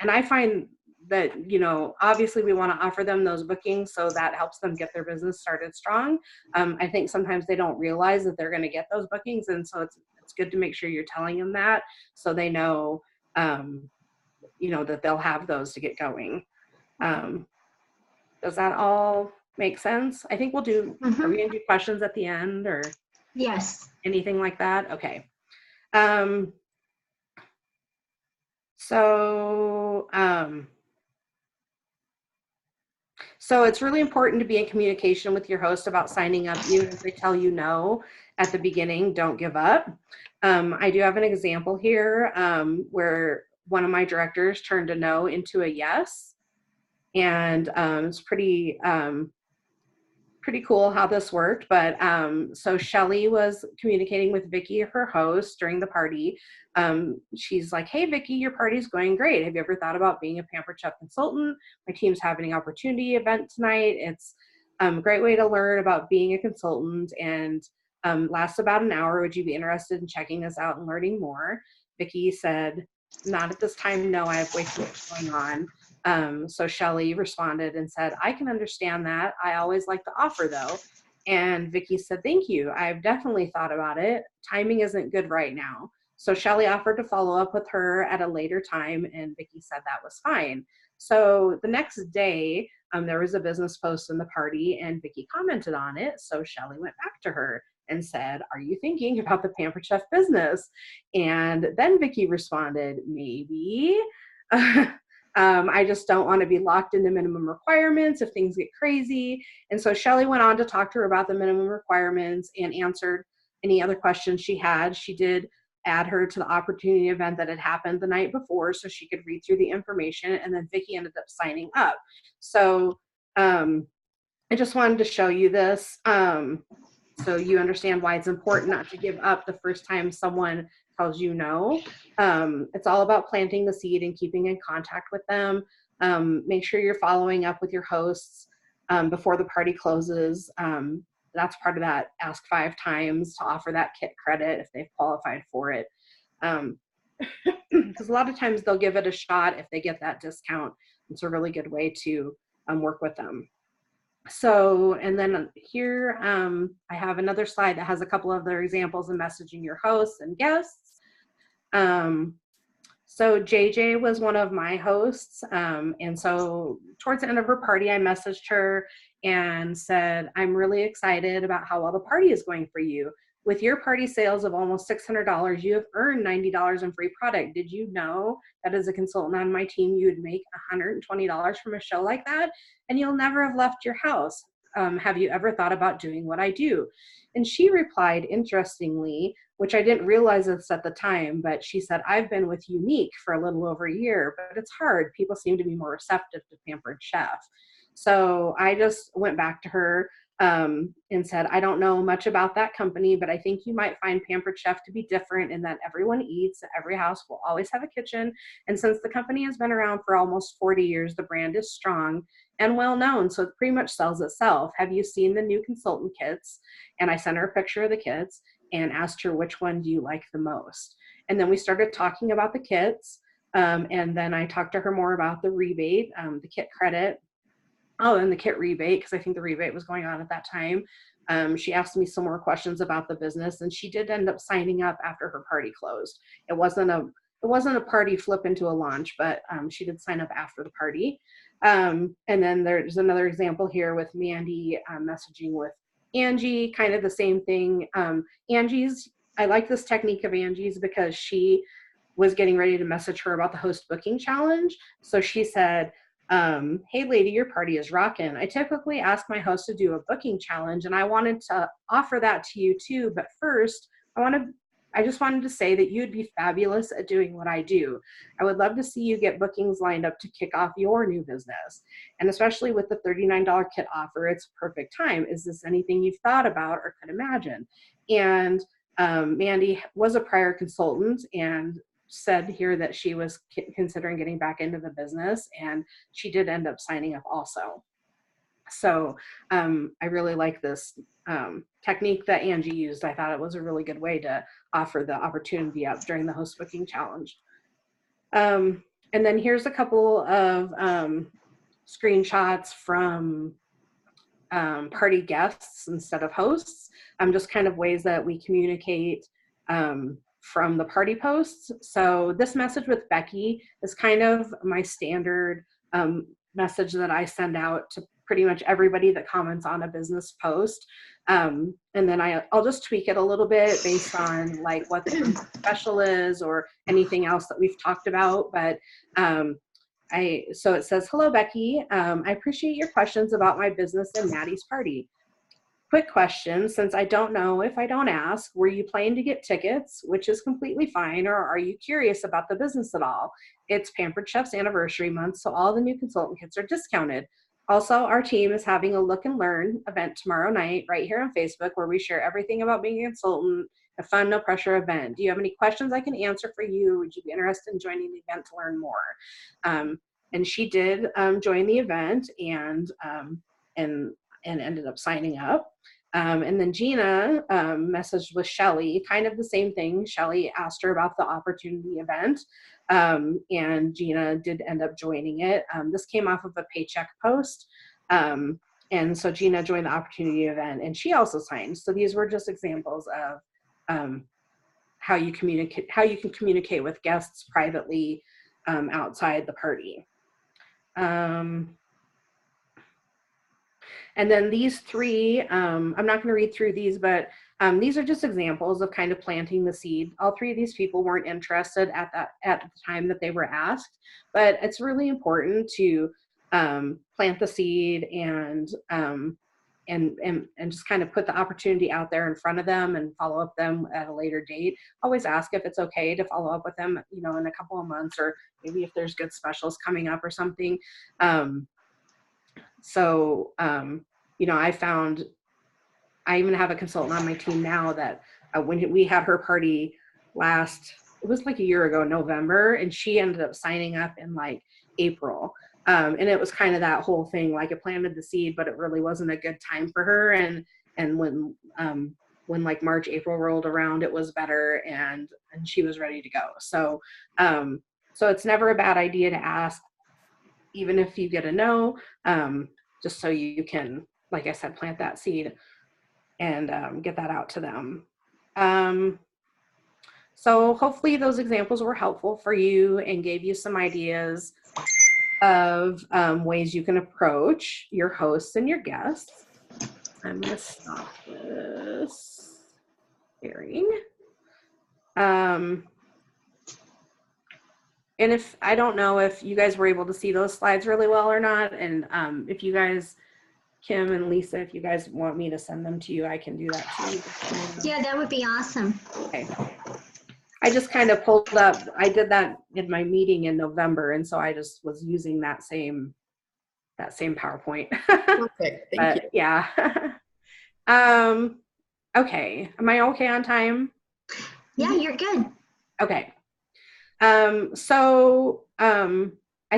I find that, obviously we want to offer them those bookings so that helps them get their business started strong. I think sometimes they don't realize that they're going to get those bookings. And so it's good to make sure you're telling them that so they know, that they'll have those to get going. Does that all make sense? I think we'll do, are we going to do questions at the end or Yes. anything like that? Okay. So it's really important to be in communication with your host about signing up, even if they tell you no at the beginning. Don't give up. I do have an example here where one of my directors turned a no into a yes. And it's pretty cool how this worked. But so Shelly was communicating with Vicki, her host, during the party. She's like, hey, Vicki, your party's going great. Have you ever thought about being a Pampered Chef consultant? My team's having an opportunity event tonight. It's a great way to learn about being a consultant and lasts about an hour. Would you be interested in checking this out and learning more? Vicki said, not at this time, no, I have way too much going on. So Shelly responded and said, I can understand that. I always like to offer though. And Vicki said, thank you. I've definitely thought about it. Timing isn't good right now. So Shelly offered to follow up with her at a later time, and Vicki said that was fine. So the next day, there was a business post in the party, and Vicki commented on it. So Shelly went back to her and said, are you thinking about the Pampered Chef business? And then Vicki responded, maybe. I just don't want to be locked into minimum requirements if things get crazy. And so Shelly went on to talk to her about the minimum requirements and answered any other questions she had. She did add her to the opportunity event that had happened the night before so she could read through the information, and then Vicki ended up signing up. So I just wanted to show you this so you understand why it's important not to give up the first time someone tells you no. It's all about planting the seed and keeping in contact with them. Make sure you're following up with your hosts before the party closes. That's part of that ask 5 times to offer that kit credit if they've qualified for it. because a lot of times they'll give it a shot if they get that discount. It's a really good way to work with them. So, and then here I have another slide that has a couple of other examples of messaging your hosts and guests. So JJ was one of my hosts. And so towards the end of her party, I messaged her and said, I'm really excited about how well the party is going for you. With your party sales of almost $600, you have earned $90 in free product. Did you know that as a consultant on my team, you would make $120 from a show like that? And you'll never have left your house. Have you ever thought about doing what I do? And she replied, interestingly, which I didn't realize this at the time, but she said, I've been with Unique for a little over a year, but it's hard. People seem to be more receptive to Pampered Chef. So I just went back to her and said, I don't know much about that company, but I think you might find Pampered Chef to be different in that everyone eats, every house will always have a kitchen. And since the company has been around for almost 40 years, the brand is strong and well known, so it pretty much sells itself. Have you seen the new consultant kits? And I sent her a picture of the kits and asked her, which one do you like the most? And then we started talking about the kits. And then I talked to her more about the rebate, the kit credit. Oh, and the kit rebate, because I think the rebate was going on at that time. She asked me some more questions about the business, and she did end up signing up after her party closed. It wasn't a party flip into a launch, but she did sign up after the party. And then there's another example here with Mandy messaging with Angie, kind of the same thing. I like this technique of Angie's because she was getting ready to message her about the host booking challenge. So she said, hey lady, your party is rocking. I typically ask my host to do a booking challenge and I wanted to offer that to you too. But first, I just wanted to say that you'd be fabulous at doing what I do. I would love to see you get bookings lined up to kick off your new business. And especially with the $39 kit offer, it's a perfect time. Is this anything you've thought about or could imagine? And Mandy was a prior consultant and said here that she was considering getting back into the business, and she did end up signing up also. So I really like this technique that Angie used. I thought it was a really good way to offer the opportunity up during the host booking challenge. And then here's a couple of screenshots from party guests instead of hosts. Just kind of ways that we communicate from the party posts. So this message with Becky is kind of my standard message that I send out to pretty much everybody that comments on a business post. And then I'll just tweak it a little bit based on like what the special is or anything else that we've talked about. But so it says, hello, Becky. I appreciate your questions about my business and Maddie's party. Quick question, since I don't know if I don't ask, were you planning to get tickets, which is completely fine, or are you curious about the business at all? It's Pampered Chef's anniversary month, so all the new consultant kits are discounted. Also, our team is having a look and learn event tomorrow night right here on Facebook where we share everything about being a consultant, a fun, no pressure event. Do you have any questions I can answer for you? Would you be interested in joining the event to learn more? And she did join the event and ended up signing up. And then Gina messaged with Shelly, kind of the same thing. Shelly asked her about the opportunity event, and Gina did end up joining it. This came off of a paycheck post. And so Gina joined the opportunity event and she also signed. So these were just examples of how you can communicate with guests privately outside the party. And then these three, I'm not going to read through these, but these are just examples of kind of planting the seed. All three of these people weren't interested at the time that they were asked, but it's really important to plant the seed and just kind of put the opportunity out there in front of them and follow up them at a later date. Always ask if it's okay to follow up with them, in a couple of months, or maybe if there's good specials coming up or something. I even have a consultant on my team now that when we had her party it was like a year ago, November, and she ended up signing up in like April. And it was kind of that whole thing, like it planted the seed, but it really wasn't a good time for her. And when when like March, April rolled around, it was better, and she was ready to go. So, so it's never a bad idea to ask, even if you get a no, just so you can, like I said, plant that seed and get that out to them. So hopefully those examples were helpful for you and gave you some ideas of ways you can approach your hosts and your guests. I'm going to stop this sharing. And if, I don't know if you guys were able to see those slides really well or not. And if you guys, Kim and Lisa, if you guys want me to send them to you, I can do that too. Yeah, that would be awesome. Okay. I just kind of pulled up, I did that in my meeting in November. And so I just was using that same PowerPoint. Perfect. Thank you. Yeah. Okay. Am I okay on time? Yeah, you're good. Okay. I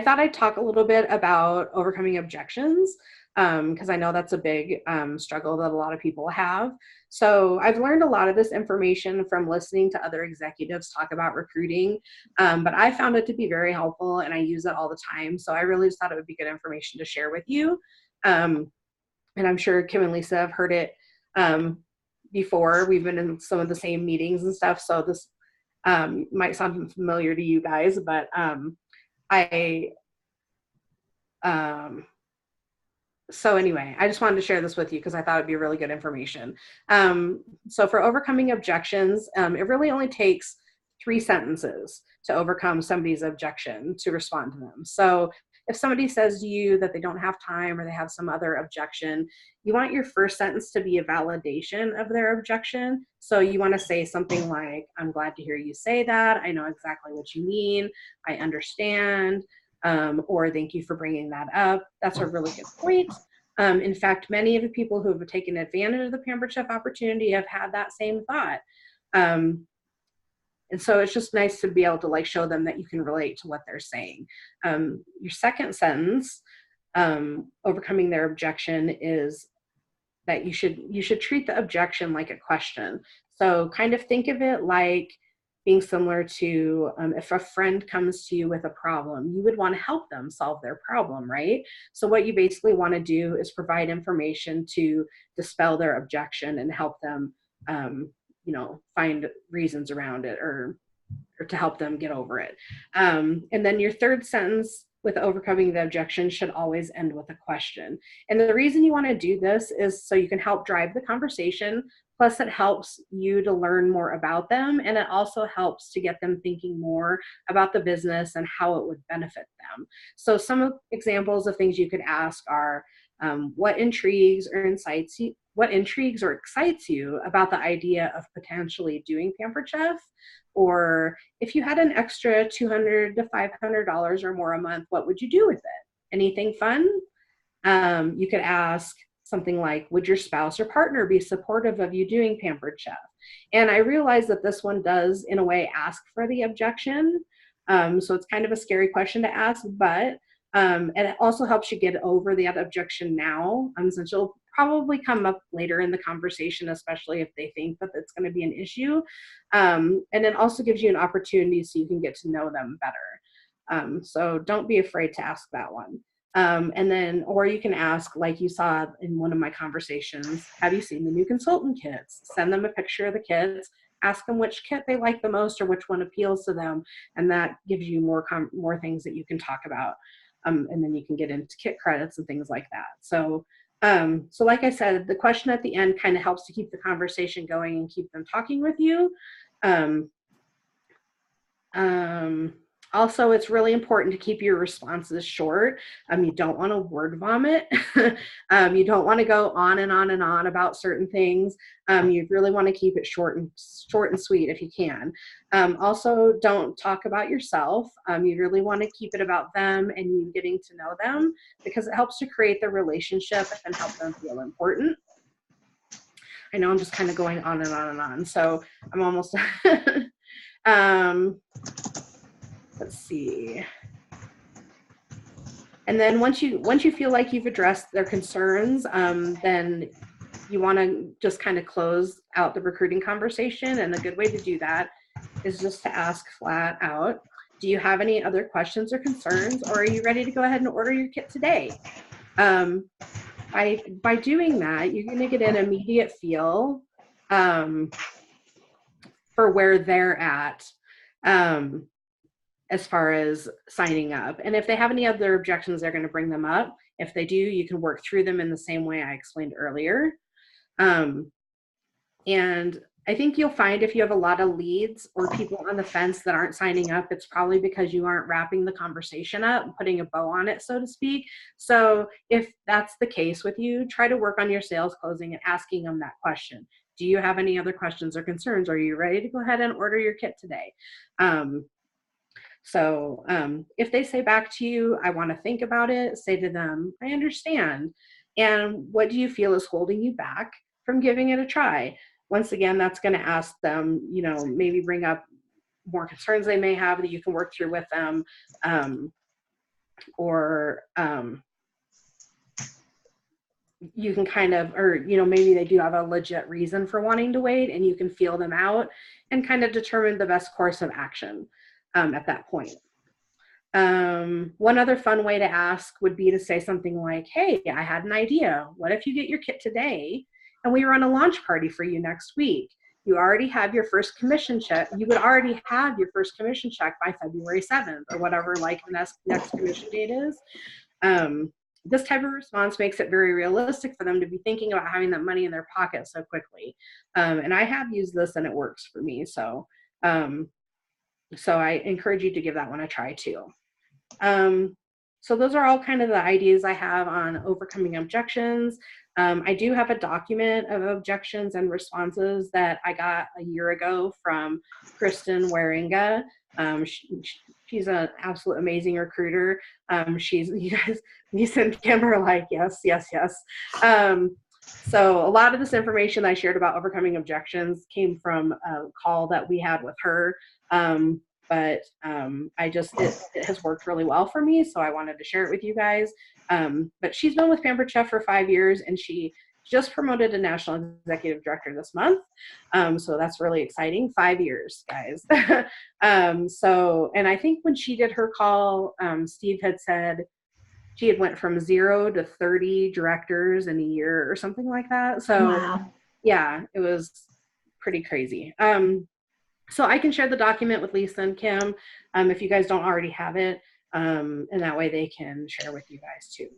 thought I'd talk a little bit about overcoming objections, because I know that's a big struggle that a lot of people have. So I've learned a lot of this information from listening to other executives talk about recruiting, but I found it to be very helpful and I use it all the time. So I really just thought it would be good information to share with you. And I'm sure Kim and Lisa have heard it before. We've been in some of the same meetings and stuff. So this might sound familiar to you guys, but so anyway, I just wanted to share this with you because I thought it'd be really good information. So for overcoming objections, it really only takes 3 sentences to overcome somebody's objection to respond to them. So if somebody says to you that they don't have time or they have some other objection, you want your first sentence to be a validation of their objection. So you want to say something like, I'm glad to hear you say that. I know exactly what you mean. I understand. Or thank you for bringing that up. That's a really good point. In fact, many of the people who have taken advantage of the Pampered Chef opportunity have had that same thought. And so it's just nice to be able to like show them that you can relate to what they're saying. Your second sentence, overcoming their objection, is that you should treat the objection like a question. So kind of think of it like being similar to if a friend comes to you with a problem, you would want to help them solve their problem, right? So what you basically want to do is provide information to dispel their objection and help them, find reasons around it or to help them get over it. And then your third sentence with overcoming the objection should always end with a question. And the reason you want to do this is so you can help drive the conversation. Plus, it helps you to learn more about them, and it also helps to get them thinking more about the business and how it would benefit them. So some examples of things you could ask are, what intrigues or excites you about the idea of potentially doing Pampered Chef? Or if you had an extra $200 to $500 or more a month, what would you do with it? Anything fun? You could ask something like, would your spouse or partner be supportive of you doing Pampered Chef? And I realize that this one does, in a way, ask for the objection. So it's kind of a scary question to ask, but and it also helps you get over that objection now, since you'll probably come up later in the conversation, especially if they think that it's going to be an issue. And it also gives you an opportunity so you can get to know them better. So don't be afraid to ask that one. And then, or you can ask, like you saw in one of my conversations, have you seen the new consultant kits? Send them a picture of the kits, ask them which kit they like the most or which one appeals to them. And that gives you more things that you can talk about. And then you can get into kit credits and things like that. So like I said, the question at the end kind of helps to keep the conversation going and keep them talking with you. Also, it's really important to keep your responses short. You don't want to word vomit. You don't want to go on and on and on about certain things. You really want to keep it short and sweet if you can. Also, don't talk about yourself. You really want to keep it about them and you getting to know them, because it helps to create the relationship and help them feel important. I know I'm just kind of going on and on and on, so I'm almost let's see. And then once you feel like you've addressed their concerns, then you want to just kind of close out the recruiting conversation. And a good way to do that is just to ask flat out, do you have any other questions or concerns, or are you ready to go ahead and order your kit today? By doing that, you're going to get an immediate feel for where they're at as far as signing up. And if they have any other objections, they're going to bring them up. If they do, you can work through them in the same way I explained earlier. And I think you'll find if you have a lot of leads or people on the fence that aren't signing up, it's probably because you aren't wrapping the conversation up and putting a bow on it, so to speak. So if that's the case with you, try to work on your sales closing and asking them that question. Do you have any other questions or concerns? Are you ready to go ahead and order your kit today? If they say back to you, I want to think about it, say to them, I understand. And what do you feel is holding you back from giving it a try? Once again, that's going to ask them, maybe bring up more concerns they may have that you can work through with them. You can maybe they do have a legit reason for wanting to wait, and you can feel them out and kind of determine the best course of action at that point. One other fun way to ask would be to say something like, hey, I had an idea. What if you get your kit today and we run a launch party for you next week? You already have your first commission check. You would already have your first commission check by February 7th or whatever the next commission date is. This type of response makes it very realistic for them to be thinking about having that money in their pocket so quickly. And I have used this and it works for me. So I encourage you to give that one a try too. So those are all kind of the ideas I have on overcoming objections. I do have a document of objections and responses that I got a year ago from Kristen Waringa. She's an absolute amazing recruiter. You guys, Lisa and Kim are like, yes. So a lot of this information I shared about overcoming objections came from a call that we had with her. But it has worked really well for me, so I wanted to share it with you guys. But she's been with Pampered Chef for 5 years, and she just promoted to National Executive Director this month. So that's really exciting. 5 years, guys. And I think when she did her call, Steve had said she had went from 0 to 30 directors in a year or something like that. So wow. Yeah, it was pretty crazy. So I can share the document with Lisa and Kim if you guys don't already have it, and that way they can share with you guys too.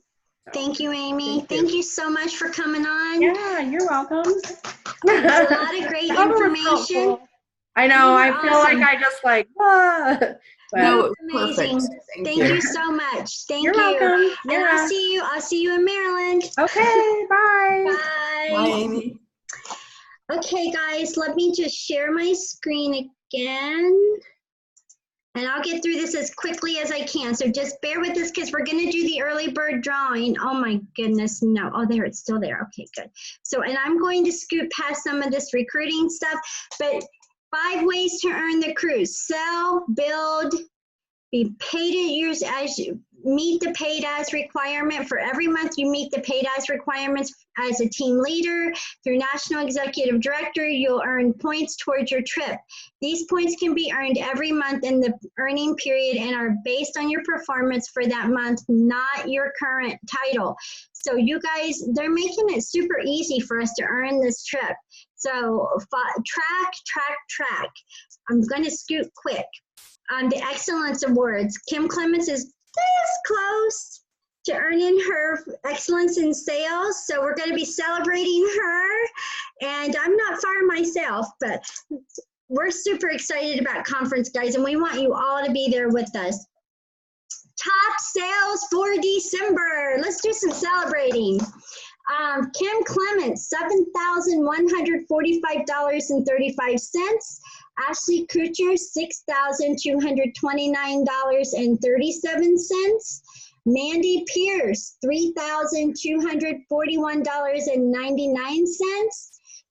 So, thank you, Amy. Thank you so much for coming on. Yeah, you're welcome. There's a lot of great information. I know. I feel awesome. Like I just like, no, amazing. Thank you so much. You're welcome. And yeah. I'll see you in Maryland. Okay, bye. Bye. Bye, Amy. Okay, guys, let me just share my screen again. And I'll get through this as quickly as I can. So just bear with us because we're going to do the early bird drawing. Oh, my goodness. No. Oh, there. It's still there. Okay, good. So, and I'm going to scoot past some of this recruiting stuff. But 5 ways to earn the cruise. Sell, build, be paid as you meet the paid as requirement. For every month you meet the paid as requirements as a team leader. Through National Executive Director, you'll earn points towards your trip. These points can be earned every month in the earning period and are based on your performance for that month, not your current title. So you guys, they're making it super easy for us to earn this trip. So track. I'm going to scoot quick. The Excellence Awards. Kim Clements is this close to earning her Excellence in Sales. So we're going to be celebrating her. And I'm not far myself, but we're super excited about conference, guys, and we want you all to be there with us. Top sales for December. Let's do some celebrating. Kim Clements, $7,145.35. Ashley Kutcher, $6,229.37. Mandy Pierce, $3,241.99.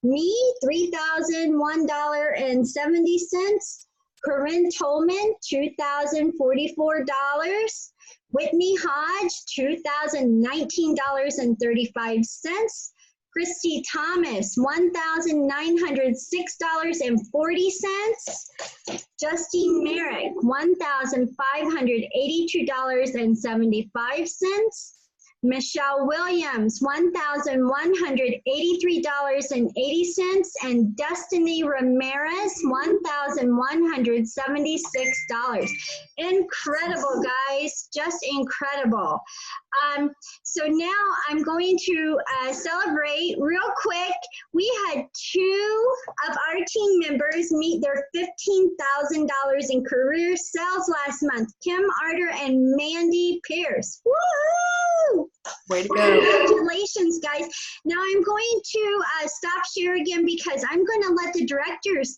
Me, $3,001.70. Corinne Tolman, $2,044. Whitney Hodge, $2,019.35. Christy Thomas, $1,906.40. Justine Merrick, $1,582.75. Michelle Williams, $1,183.80. And Destiny Ramirez, $1,176. Incredible, guys, just incredible. So now I'm going to celebrate real quick. We had 2 of our team members meet their $15,000 in career sales last month, Kim Arter and Mandy Pierce. Woo! Way to go. Congratulations, guys. Now I'm going to stop share again because I'm going to let the directors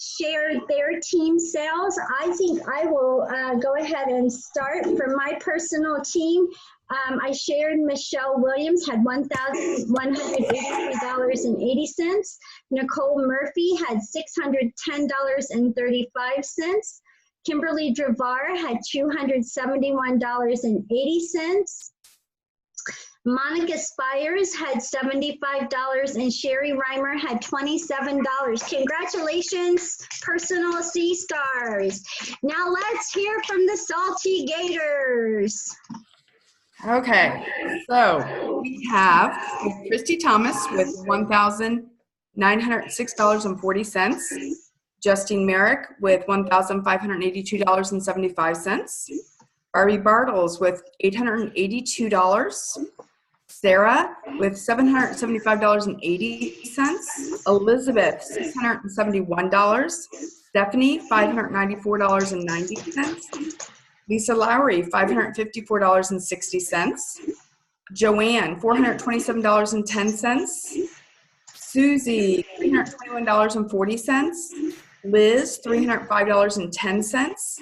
share their team sales. I think I will go ahead and start for my personal team. I shared Michelle Williams had $1,183.80. Nicole Murphy had $610.35. Kimberly Dravar had $271.80. Monica Spires had $75 and Sherry Reimer had $27. Congratulations, personal Seastars. Now let's hear from the Salty Gators. Okay, so we have Christy Thomas with $1,906.40. Justine Merrick with $1,582.75. Barbie Bartles with $882. Sarah with $775.80. Elizabeth, $671. Stephanie, $594.90. Lisa Lowry, $554.60. Joanne, $427.10. Susie, $321.40. Liz, $305.10.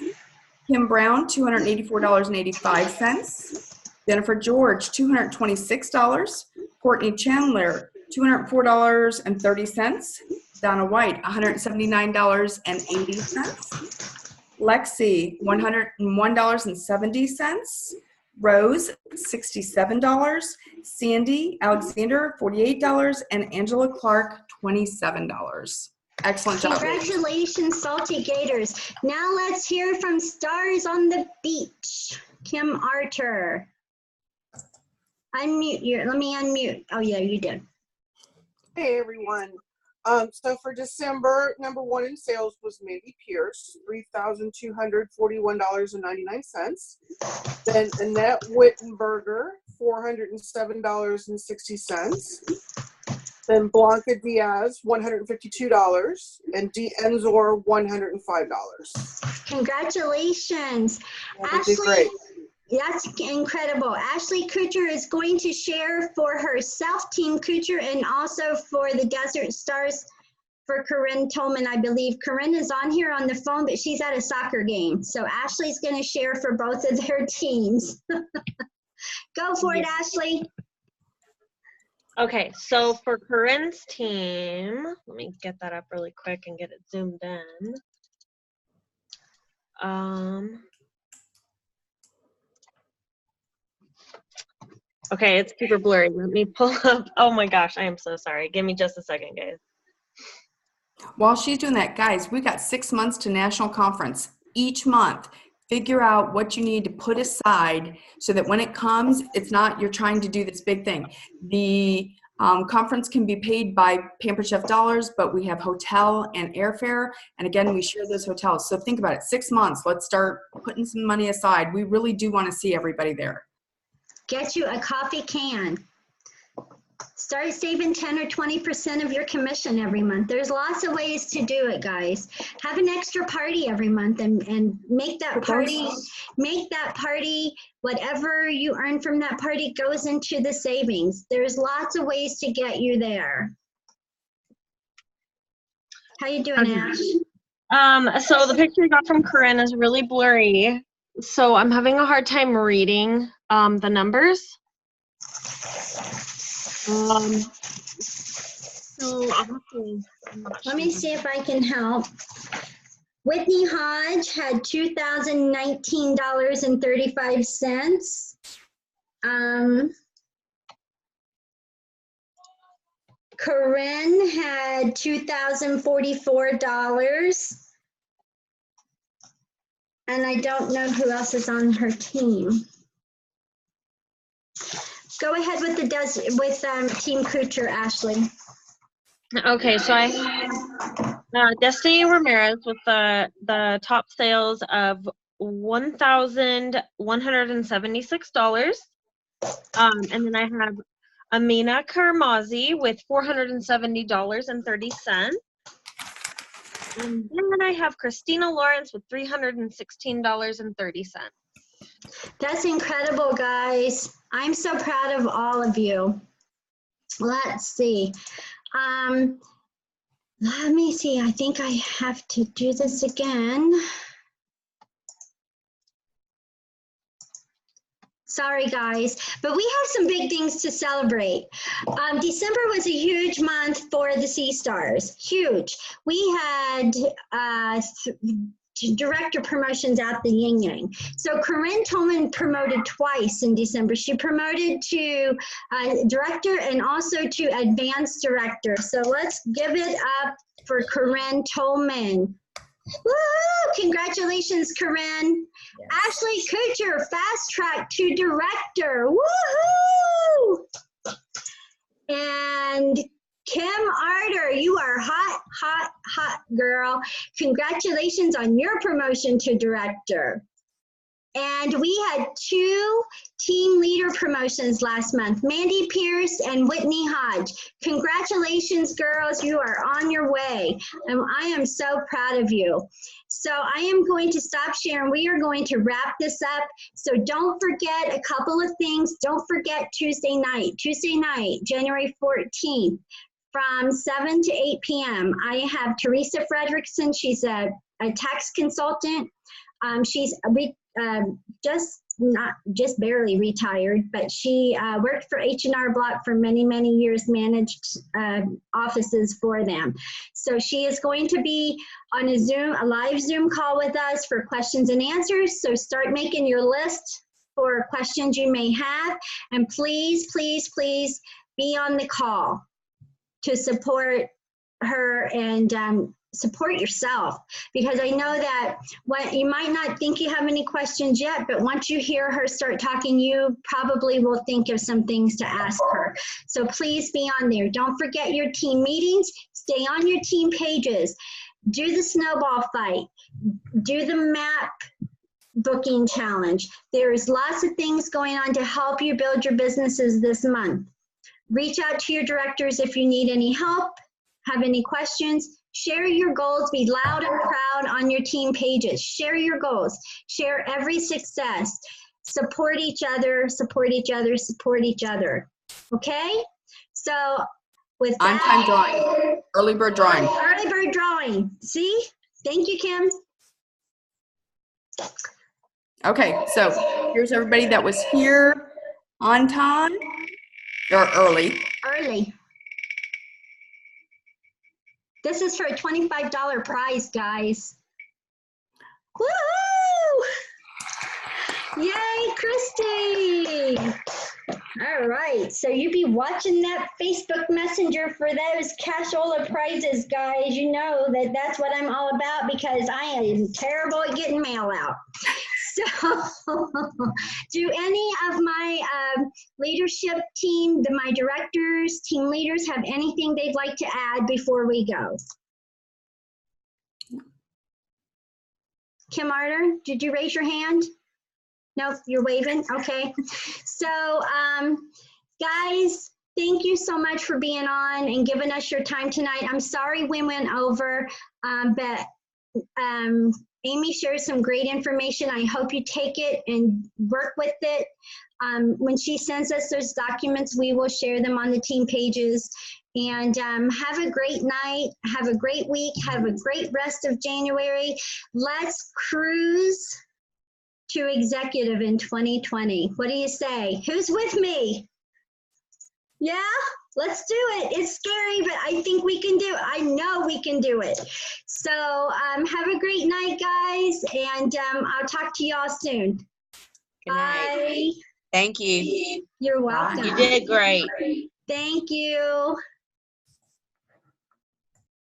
Kim Brown, $284.85. Jennifer George, $226. Courtney Chandler, $204.30. Donna White, $179.80. Lexi, $101.70. Rose, $67. Sandy Alexander, $48. And Angela Clark, $27. Excellent job. Congratulations, Salty Gators. Now let's hear from Stars on the Beach. Kim Arter. Unmute your, let me unmute. Oh yeah, you did. Hey everyone. So for December, number 1 in sales was Mandy Pierce, $3,241.99. Then Annette Wittenberger, $407.60. Then Blanca Diaz, $152, and Dee Enzor, $105. Stars. Yeah, they did great. That's incredible. Ashley Kutcher is going to share for herself, Team Kutcher, and also for the Desert Stars for Corinne Tolman, I believe. Corinne is on here on the phone, but she's at a soccer game. So Ashley's going to share for both of their teams. Go for it, Ashley. Okay, so for Corinne's team, let me get that up really quick and get it zoomed in. Okay, it's super blurry. Let me pull up. Oh my gosh, I am so sorry. Give me just a second, guys. While she's doing that, guys, we got 6 months to national conference. Each month, figure out what you need to put aside so that when it comes, it's not you're trying to do this big thing. The conference can be paid by Pampered Chef dollars, but we have hotel and airfare. And again, we share those hotels. So think about it, 6 months. Let's start putting some money aside. We really do want to see everybody there. Get you a coffee can. Start saving 10 or 20% of your commission every month. There's lots of ways to do it, guys. Have an extra party every month and make that party, whatever you earn from that party goes into the savings. There's lots of ways to get you there. How you doing, Ash? So the picture I got from Corinne is really blurry. So I'm having a hard time reading the numbers. So I'll have to, let me see if I can help. Whitney Hodge had $2,019.35. Corinne had $2,044. And I don't know who else is on her team. Go ahead with Team Kucher, Ashley. Okay, so I have Destiny Ramirez with the top sales of $1,176. And then I have Amina Karmazi with $470.30. And then I have Christina Lawrence with $316.30. That's incredible, guys. I'm so proud of all of you. Let's see. Let me see. I think I have to do this again. Sorry, guys, but we have some big things to celebrate. December was a huge month for the Seastars, huge. We had director promotions at the Yin Yang. So Corinne Tolman promoted twice in December. She promoted to director and also to advanced director. So let's give it up for Corinne Tolman. Woo! Congratulations, Corinne. Yes. Ashley Kucher, fast track to director. Woohoo! And Kim Arter, you are hot, hot, hot girl. Congratulations on your promotion to director. And we had 2 team leader promotions last month, Mandy Pierce and Whitney Hodge. Congratulations, girls, you are on your way. And I am so proud of you. So I am going to stop sharing. We are going to wrap this up. So don't forget a couple of things. Don't forget Tuesday night, January 14th. From 7 to 8 p.m. I have Teresa Fredrickson. She's a tax consultant. She's just barely retired, but she worked for H&R Block for many, many years, managed offices for them. So she is going to be on a live Zoom call with us for questions and answers. So start making your list for questions you may have. And please, please, please be on the call to support her and support yourself, because I know that you might not think you have any questions yet, but once you hear her start talking, you probably will think of some things to ask her. So please be on there. Don't forget your team meetings. Stay on your team pages. Do the snowball fight. Do the map booking challenge. There's lots of things going on to help you build your businesses this month. Reach out to your directors if you need any help, have any questions. Share your goals, be loud and proud on your team pages. Share your goals, share every success. Support each other, support each other, support each other. Okay? So with that. On-time drawing, early bird drawing. Early bird drawing. See? Thank you, Kim. Okay, so here's everybody that was here on time or early. Early. This is for a $25 prize, guys. Woohoo! Yay, Christy! All right, so you be watching that Facebook Messenger for those cashola prizes, guys. You know that that's what I'm all about, because I am terrible at getting mail out. So do any of my leadership team, my directors, team leaders have anything they'd like to add before we go? Kim Arter, did you raise your hand? No, you're waving, okay. So guys, thank you so much for being on and giving us your time tonight. I'm sorry we went over, but Amy shared some great information. I hope you take it and work with it. When she sends us those documents, we will share them on the team pages. And have a great night. Have a great week. Have a great rest of January. Let's cruise to executive in 2020. What do you say? Who's with me? Yeah? Let's do it. It's scary, but I think we can do it. I know we can do it. So have a great night, guys, and I'll talk to y'all soon. Good night. Bye. Thank you. You're welcome. You did great. Thank you.